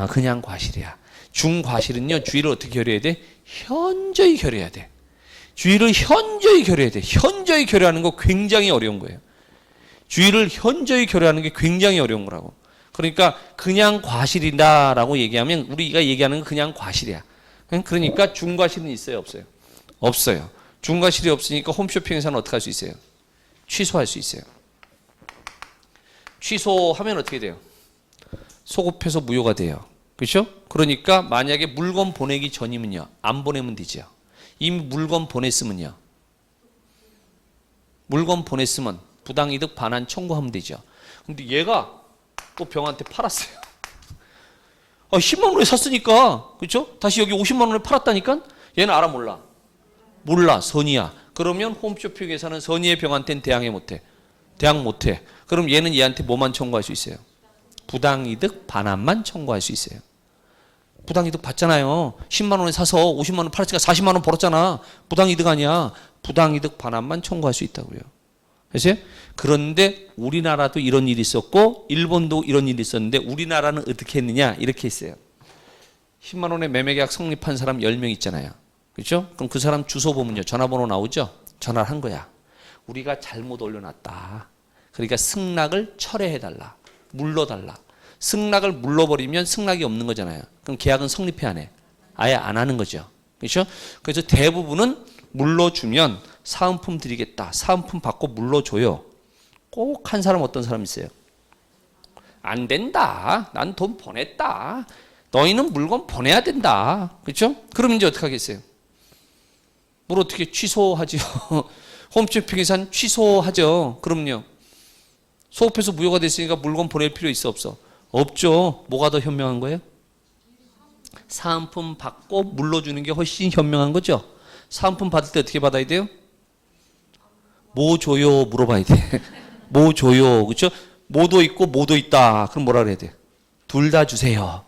Speaker 1: 그냥 과실이야. 중과실은요, 주의를 어떻게 결여해야 돼? 현저히 결여해야 돼. 주의를 현저히 결여해야 돼. 현저히 결여하는 거 굉장히 어려운 거예요. 주의를 현저히 결여하는 게 굉장히 어려운 거라고. 그러니까 그냥 과실이다라고 얘기하면 우리가 얘기하는 건 그냥 과실이야. 그러니까 중과실은 있어요? 없어요? 없어요. 중과실이 없으니까 홈쇼핑에서는 어떻게 할 수 있어요? 취소할 수 있어요. 취소하면 어떻게 돼요? 소급해서 무효가 돼요. 그렇죠? 그러니까 만약에 물건 보내기 전이면요, 안 보내면 되죠. 이미 물건 보냈으면요, 물건 보냈으면 부당이득 반환 청구하면 되죠. 근데 얘가 또 병한테 팔았어요. 10만 원에 샀으니까, 그렇죠? 다시 여기 50만 원에 팔았다니까? 얘는 알아 몰라? 몰라. 선의야. 그러면 홈쇼핑에서는 선의의 병한테는 대항해 못해. 대항 못해. 그럼 얘는 얘한테 뭐만 청구할 수 있어요? 부당이득 반환만 청구할 수 있어요. 부당이득 받잖아요. 10만 원에 사서 50만 원 팔았으니까 40만 원 벌었잖아. 부당이득 아니야. 부당이득 반환만 청구할 수 있다고요. 그렇죠? 그런데 우리나라도 이런 일이 있었고 일본도 이런 일이 있었는데 우리나라는 어떻게 했느냐? 이렇게 했어요. 10만 원에 매매계약 성립한 사람 10명 있잖아요. 그렇죠? 그럼 그 사람 주소 보면요, 전화번호 나오죠? 전화를 한 거야. 우리가 잘못 올려놨다. 그러니까 승낙을 철회해달라. 물러달라. 승낙을 물러버리면 승낙이 없는 거잖아요. 그럼 계약은 성립해 안 해? 아예 안 하는 거죠. 그렇죠? 그래서 대부분은 물러주면 사은품 드리겠다. 사은품 받고 물러줘요. 꼭 한 사람 어떤 사람 있어요? 안 된다. 난 돈 보냈다. 너희는 물건 보내야 된다. 그렇죠? 그럼 이제 어떻게 하겠어요? 뭘 어떻게 취소하죠? 홈쇼핑에서 취소하죠. 그럼요. 소급해서 무효가 됐으니까 물건 보낼 필요 있어 없어? 없죠. 뭐가 더 현명한 거예요? 사은품 받고 물러주는 게 훨씬 현명한 거죠. 사은품 받을 때 어떻게 받아야 돼요? 뭐 줘요? 물어봐야 돼. 뭐 줘요? 그렇죠? 뭐도 있고 뭐도 있다. 그럼 뭐라 그래야 돼? 둘 다 주세요.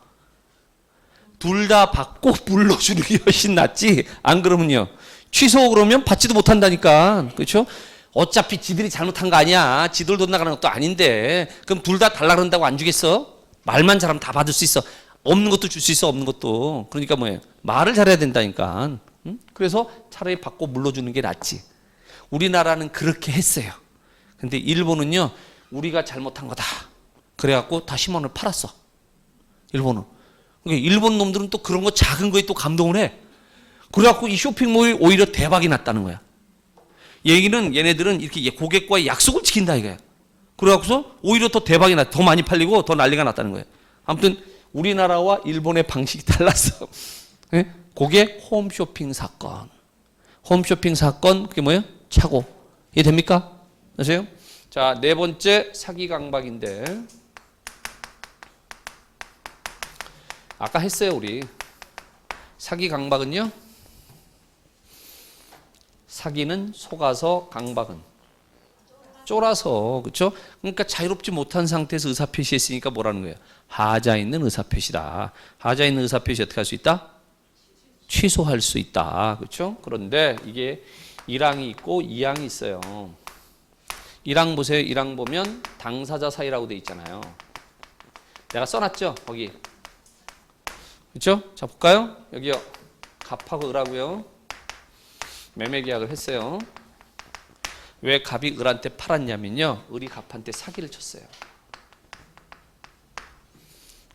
Speaker 1: 둘 다 받고 물러주는 게 훨씬 낫지. 안 그러면요, 취소 그러면 받지도 못한다니까. 그렇죠? 어차피 지들이 잘못한 거 아니야. 지들 돈 나가는 것도 아닌데. 그럼 둘 다 달라 그런다고 안 주겠어? 말만 잘하면 다 받을 수 있어. 없는 것도 줄 수 있어. 없는 것도. 그러니까 뭐예요? 말을 잘해야 된다니까. 응? 그래서 차라리 받고 물러주는 게 낫지. 우리나라는 그렇게 했어요. 근데 일본은요, 우리가 잘못한 거다. 그래갖고 다 10만 원을 팔았어. 일본은. 그러니까 일본 놈들은 또 그런 거 작은 거에 또 감동을 해. 그래갖고 이 쇼핑몰이 오히려 대박이 났다는 거야. 얘기는 얘네들은 이렇게 고객과의 약속을 지킨다 이거야. 그래갖고서 오히려 더 대박이 나, 더 많이 팔리고 더 난리가 났다는 거예요. 아무튼 우리나라와 일본의 방식이 달랐어. 네? 그게 홈쇼핑 사건. 홈쇼핑 사건, 그게 뭐예요? 착오. 이해됩니까? 아세요? 자, 네 번째 사기 강박인데, 아까 했어요 우리. 사기 강박은요, 사기는 속아서, 강박은 쫄아서. 그렇죠? 그러니까 자유롭지 못한 상태에서 의사표시했으니까 뭐라는 거예요? 하자 있는 의사표시다. 하자 있는 의사표시 어떻게 할 수 있다? 취소할 수 있다. 그렇죠? 그런데 이게 1항이 있고 2항이 있어요. 1항 보세요. 1항 보면 당사자 사이라고 돼 있잖아요. 내가 써놨죠? 거기. 그렇죠? 자, 볼까요? 여기요. 갑하고 을하고요. 매매 계약을 했어요. 왜 갑이 을한테 팔았냐면요, 을이 갑한테 사기를 쳤어요.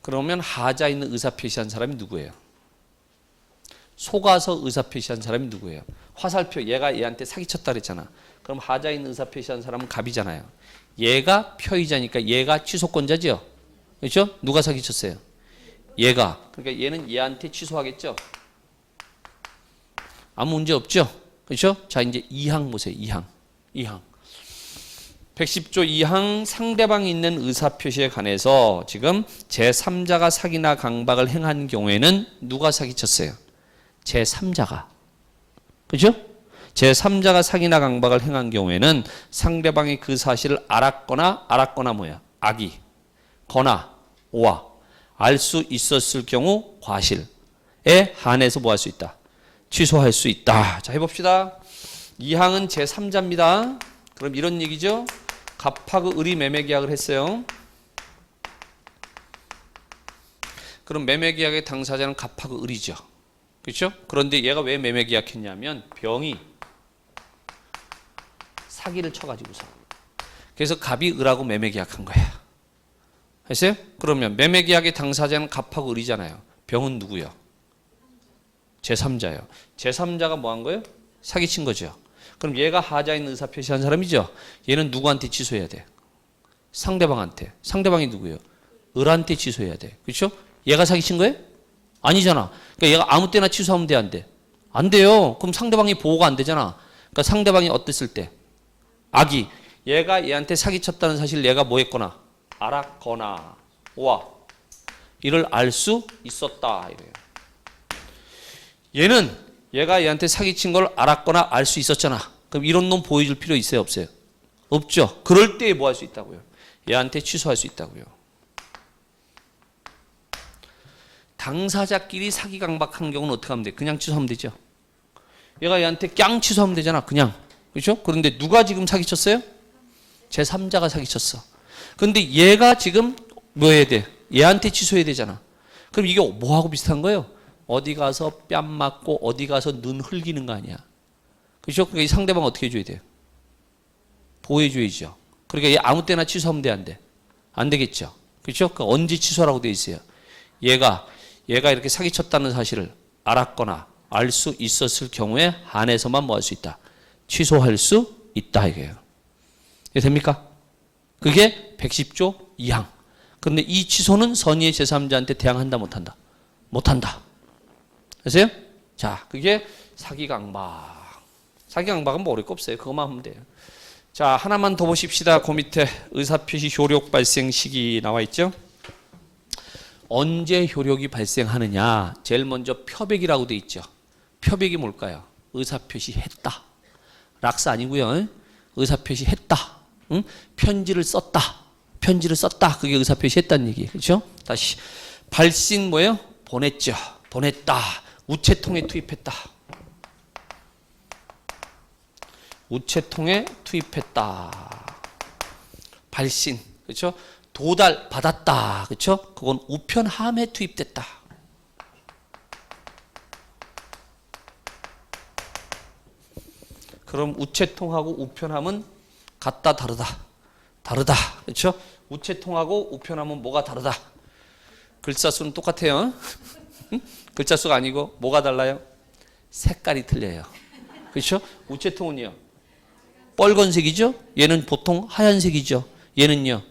Speaker 1: 그러면 하자 있는 의사표시한 사람이 누구예요? 속아서 의사표시한 사람이 누구예요? 화살표, 얘가 얘한테 사기쳤다 그랬잖아. 그럼 하자 있는 의사표시한 사람은 갑이잖아요. 얘가 표의자니까 얘가 취소권자죠. 그렇죠? 누가 사기쳤어요? 얘가. 그러니까 얘는 얘한테 취소하겠죠. 아무 문제 없죠. 그렇죠? 자, 이제 2항 보세요. 2항. 110조 2항 상대방이 있는 의사표시에 관해서 지금 제3자가 사기나 강박을 행한 경우에는 누가 사기쳤어요? 제3자가. 그죠? 제3자가 사기나 강박을 행한 경우에는 상대방이 그 사실을 알았거나 뭐야? 악이. 거나 오와. 알 수 있었을 경우 과실에 한해서 뭐 할 수 있다? 취소할 수 있다. 자, 해봅시다. 이 항은 제3자입니다. 그럼 이런 얘기죠. 갑하고 을이 매매 계약을 했어요. 그럼 매매 계약의 당사자는 갑하고 을이죠. 그렇죠? 그런데 얘가 왜 매매 계약했냐면 병이 사기를 쳐가지고서. 그래서 갑이 을하고 매매 계약한 거야. 했어요? 그러면 매매 계약의 당사자는 갑하고 을이잖아요. 병은 누구요? 제3자요. 제3자가 뭐 한 거예요? 사기친 거죠. 그럼 얘가 하자인 의사 표시한 사람이죠. 얘는 누구한테 취소해야 돼? 상대방한테. 상대방이 누구예요? 을한테 취소해야 돼. 그렇죠? 얘가 사기친 거예요? 아니잖아. 그러니까 얘가 아무 때나 취소하면 돼, 안 돼? 안 돼요. 그럼 상대방이 보호가 안 되잖아. 그러니까 상대방이 어땠을 때? 악이. 얘가 얘한테 사기쳤다는 사실을 얘가 뭐 했거나 알았거나 와 이를 알 수 있었다 이래요. 얘는 얘가 얘한테 사기친 걸 알았거나 알 수 있었잖아. 그럼 이런 놈 보여줄 필요 있어요, 없어요? 없죠. 그럴 때 뭐 할 수 있다고요? 얘한테 취소할 수 있다고요. 당사자끼리 사기 강박한 경우는 어떻게 하면 돼? 그냥 취소하면 되죠. 얘가 얘한테 깡 취소하면 되잖아. 그냥. 그렇죠? 그런데 누가 지금 사기쳤어요? 제3자가 사기쳤어. 근데 얘가 지금 뭐 해야 돼? 얘한테 취소해야 되잖아. 그럼 이게 뭐하고 비슷한 거예요? 어디 가서 뺨 맞고 어디 가서 눈 흘기는 거 아니야. 그렇죠? 그러니까 이 상대방 어떻게 해줘야 돼요? 보호해줘야죠. 그러니까 얘 아무 때나 취소하면 돼, 안 돼? 안 되겠죠. 그렇죠? 그러니까 언제 취소라고 돼 있어요? 얘가 이렇게 사기쳤다는 사실을 알았거나 알 수 있었을 경우에 한해서만 뭐 할 수 있다? 취소할 수 있다 이게요. 이게 됩니까? 그게 110조 2항. 그런데 이 취소는 선의의 제3자한테 대항한다 못한다? 못한다. 아세요? 자, 그게 사기강박. 사기강박은 뭐 어려울 거 없어요. 그것만 하면 돼요. 자, 하나만 더 보십시다. 그 밑에 의사표시 효력 발생 시기 나와 있죠? 언제 효력이 발생하느냐? 제일 먼저 표백이라고 돼 있죠. 표백이 뭘까요? 의사표시 했다. 락스 아니고요. 의사표시 했다. 응? 편지를 썼다. 편지를 썼다. 그게 의사표시 했다는 얘기. 그렇죠? 다시. 발신 뭐예요? 보냈죠. 보냈다. 우체통에 투입했다. 우체통에 투입했다. 발신. 그렇죠? 도달 받았다. 그렇죠? 그건 우편함에 투입됐다. 그럼 우체통하고 우편함은 같다 다르다. 다르다. 그렇죠? 우체통하고 우편함은 뭐가 다르다. 글자 수는 똑같아요. 응? 글자 수가 아니고 뭐가 달라요? 색깔이 틀려요. 그렇죠? 우체통은요. 빨간색이죠? 얘는 보통 하얀색이죠. 얘는요.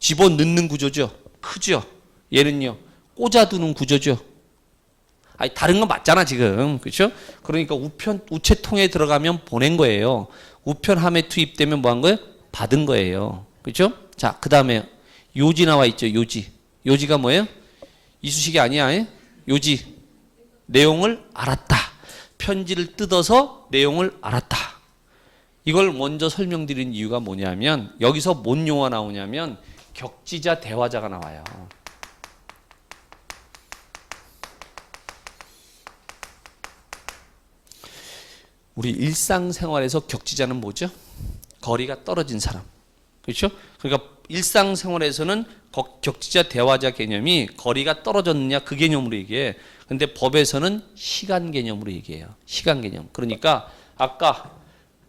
Speaker 1: 집어넣는 구조죠. 크죠. 얘는요. 꽂아두는 구조죠. 아니 다른 건 맞잖아 지금. 그렇죠? 그러니까 우체통에 들어가면 보낸 거예요. 우편함에 투입되면 뭐 한 거예요? 받은 거예요. 그렇죠? 자, 그다음에 요지 나와 있죠. 요지. 요지가 뭐예요? 이수식이 아니야. 요지. 내용을 알았다. 편지를 뜯어서 내용을 알았다. 이걸 먼저 설명드린 이유가 뭐냐면 여기서 뭔 용어가 나오냐면 격지자 대화자가 나와요. 우리 일상생활에서 격지자는 뭐죠? 거리가 떨어진 사람. 그렇죠? 그러니까 일상생활에서는 격지자 대화자 개념이 거리가 떨어졌느냐 그 개념으로 얘기해. 근데 법에서는 시간 개념으로 얘기해요. 시간 개념. 그러니까 아까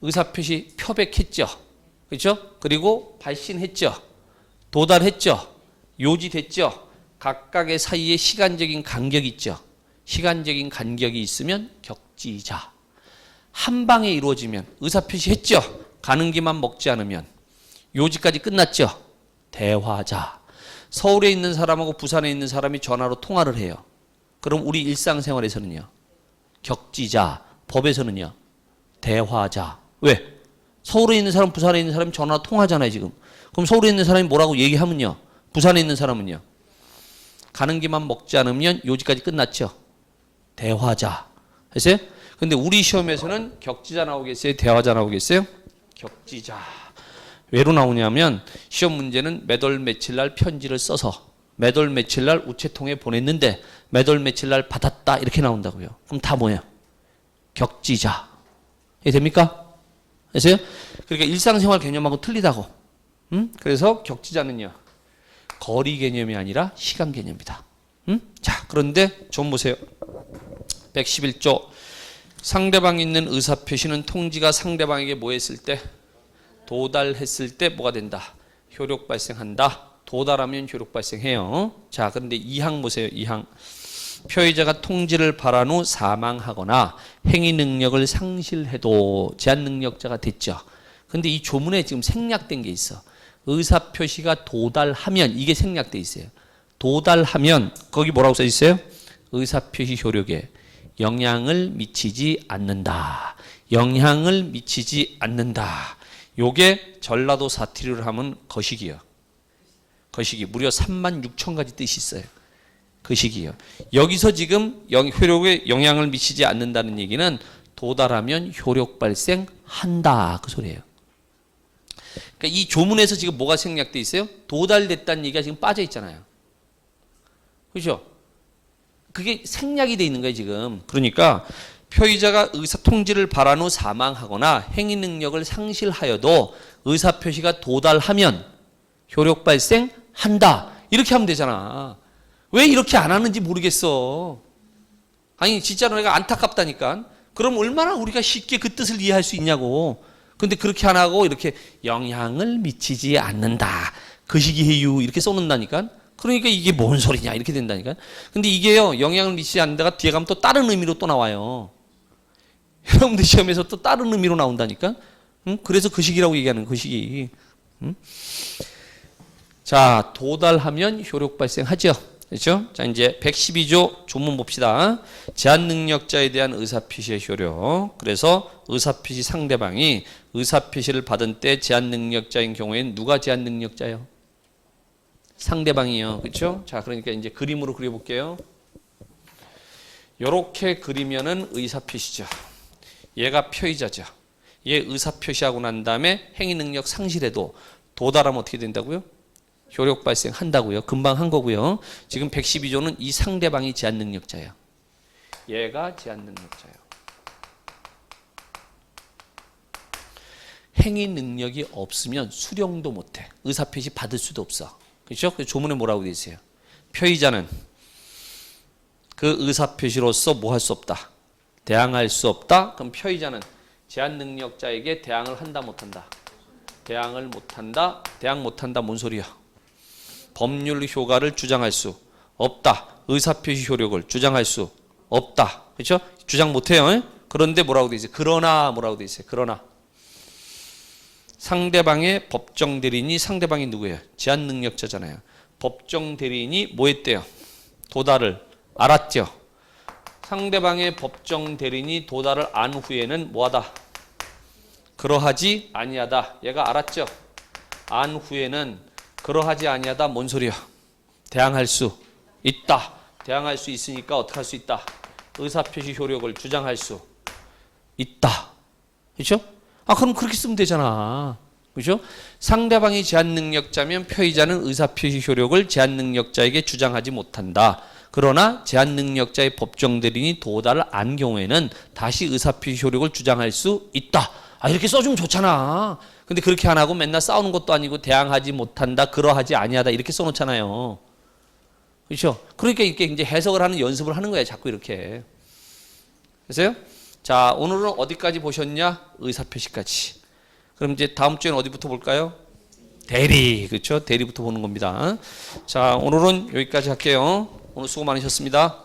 Speaker 1: 의사표시 표백했죠. 그렇죠? 그리고 발신했죠. 도달했죠. 요지됐죠. 각각의 사이에 시간적인 간격이 있죠. 시간적인 간격이 있으면 격지자. 한 방에 이루어지면 의사표시 했죠. 가는 길만 먹지 않으면 요지까지 끝났죠. 대화자. 서울에 있는 사람하고 부산에 있는 사람이 전화로 통화를 해요. 그럼 우리 일상생활에서는요. 격지자. 법에서는요. 대화자. 왜? 서울에 있는 사람, 부산에 있는 사람이 전화 통화하잖아요 지금. 그럼 서울에 있는 사람이 뭐라고 얘기하면요. 부산에 있는 사람은요. 가는 길만 먹지 않으면 요지까지 끝났죠. 대화자. 했어요? 근데 우리 시험에서는 격지자 나오겠어요? 대화자 나오겠어요? 격지자. 왜로 나오냐면 시험 문제는 몇 월 며칠 날 편지를 써서 몇 월 며칠 날 우체통에 보냈는데 몇 월 며칠 날 받았다 이렇게 나온다고요. 그럼 다 뭐예요? 격지자. 이해 됩니까? 아세요? 그러니까 일상생활 개념하고 틀리다고. 그래서 격지자는요. 거리 개념이 아니라 시간 개념이다. 자, 그런데 좀 보세요. 111조. 상대방이 있는 의사표시는 통지가 상대방에게 뭐 했을 때? 도달했을 때 뭐가 된다? 효력 발생한다. 도달하면 효력 발생해요. 자, 그런데 2항 보세요. 2항. 표의자가 통지를 발한 후 사망하거나 행위 능력을 상실해도 제한 능력자가 됐죠. 근데 이 조문에 지금 생략된 게 있어. 의사표시가 도달하면, 이게 생략돼 있어요. 도달하면 거기 뭐라고 써 있어요? 의사표시 효력에 영향을 미치지 않는다. 영향을 미치지 않는다. 요게 전라도 사투리를 하면 거시기요. 거시기. 무려 36,000가지 뜻이 있어요. 거시기요. 여기서 지금 효력에 영향을 미치지 않는다는 얘기는 도달하면 효력 발생한다. 그 소리예요. 그러니까 이 조문에서 지금 뭐가 생략돼 있어요? 도달됐다는 얘기가 지금 빠져 있잖아요. 그렇죠? 그게 생략이 돼 있는 거예요, 지금. 그러니까 표의자가 의사 통지를 발한 후 사망하거나 행위 능력을 상실하여도 의사 표시가 도달하면 효력 발생한다. 이렇게 하면 되잖아. 왜 이렇게 안 하는지 모르겠어. 아니, 진짜로 내가 안타깝다니까. 그럼 얼마나 우리가 쉽게 그 뜻을 이해할 수 있냐고. 근데 그렇게 안 하고 이렇게 영향을 미치지 않는다. 거시기해요. 이렇게 써놓는다니까. 그러니까 이게 뭔 소리냐. 이렇게 된다니까. 근데 이게요, 영향을 미치지 않는다가 뒤에 가면 또 다른 의미로 또 나와요. 여러분들 시험에서 또 다른 의미로 나온다니까. 그래서 거시기라고 얘기하는 거시기. 자, 도달하면 효력 발생하죠. 그렇죠? 자, 이제 112조 조문 봅시다. 제한 능력자에 대한 의사표시의 효력. 그래서 의사표시 상대방이 의사표시를 받은 때 제한 능력자인 경우에는 누가 제한 능력자예요? 상대방이요. 그렇죠? 자, 그러니까 이제 그림으로 그려볼게요. 요렇게 그리면은 의사표시죠. 얘가 표의자죠. 얘 의사표시하고 난 다음에 행위 능력 상실해도 도달하면 어떻게 된다고요? 효력 발생한다고요. 금방 한 거고요. 지금 112조는 이 상대방이 제한 능력자예요. 얘가 제한 능력자예요. 행위 능력이 없으면 수령도 못해. 의사표시 받을 수도 없어. 그렇죠? 조문에 뭐라고 되어 있어요? 표의자는 그 의사표시로서 뭐 할 수 없다. 대항할 수 없다. 그럼 표의자는 제한 능력자에게 대항을 한다 못한다. 대항을 못한다. 대항 못한다. 뭔 소리야? 법률 효과를 주장할 수 없다. 의사표시 효력을 주장할 수 없다. 그렇죠? 주장 못해요. 그런데 뭐라고 돼 있어요? 그러나 뭐라고 돼 있어요? 그러나 상대방의 법정 대리인이 상대방이 누구예요? 제한 능력자잖아요. 법정 대리인이 뭐 했대요? 도달을 알았죠. 상대방의 법정 대리인이 도달을 안 후에는 뭐하다? 그러하지 아니하다. 얘가 알았죠. 안 후에는 그러하지 아니하다. 뭔 소리야? 대항할 수 있다. 대항할 수 있으니까 어떻게 할 수 있다? 의사표시 효력을 주장할 수 있다. 그렇죠? 아, 그럼 그렇게 쓰면 되잖아. 그렇죠? 상대방이 제한 능력자면 표의자는 의사표시 효력을 제한 능력자에게 주장하지 못한다. 그러나 제한 능력자의 법정 대리인이 도달을 안 경우에는 다시 의사표시 효력을 주장할 수 있다. 아, 이렇게 써주면 좋잖아. 근데 그렇게 안 하고 맨날 싸우는 것도 아니고 대항하지 못한다, 그러하지 아니하다 이렇게 써놓잖아요. 그렇죠? 그러니까 이렇게 이제 해석을 하는 연습을 하는 거야, 자꾸 이렇게. 그래서요? 자, 오늘은 어디까지 보셨냐? 의사표시까지. 그럼 이제 다음 주에는 어디부터 볼까요? 대리. 그렇죠? 대리부터 보는 겁니다. 자, 오늘은 여기까지 할게요. 오늘 수고 많으셨습니다.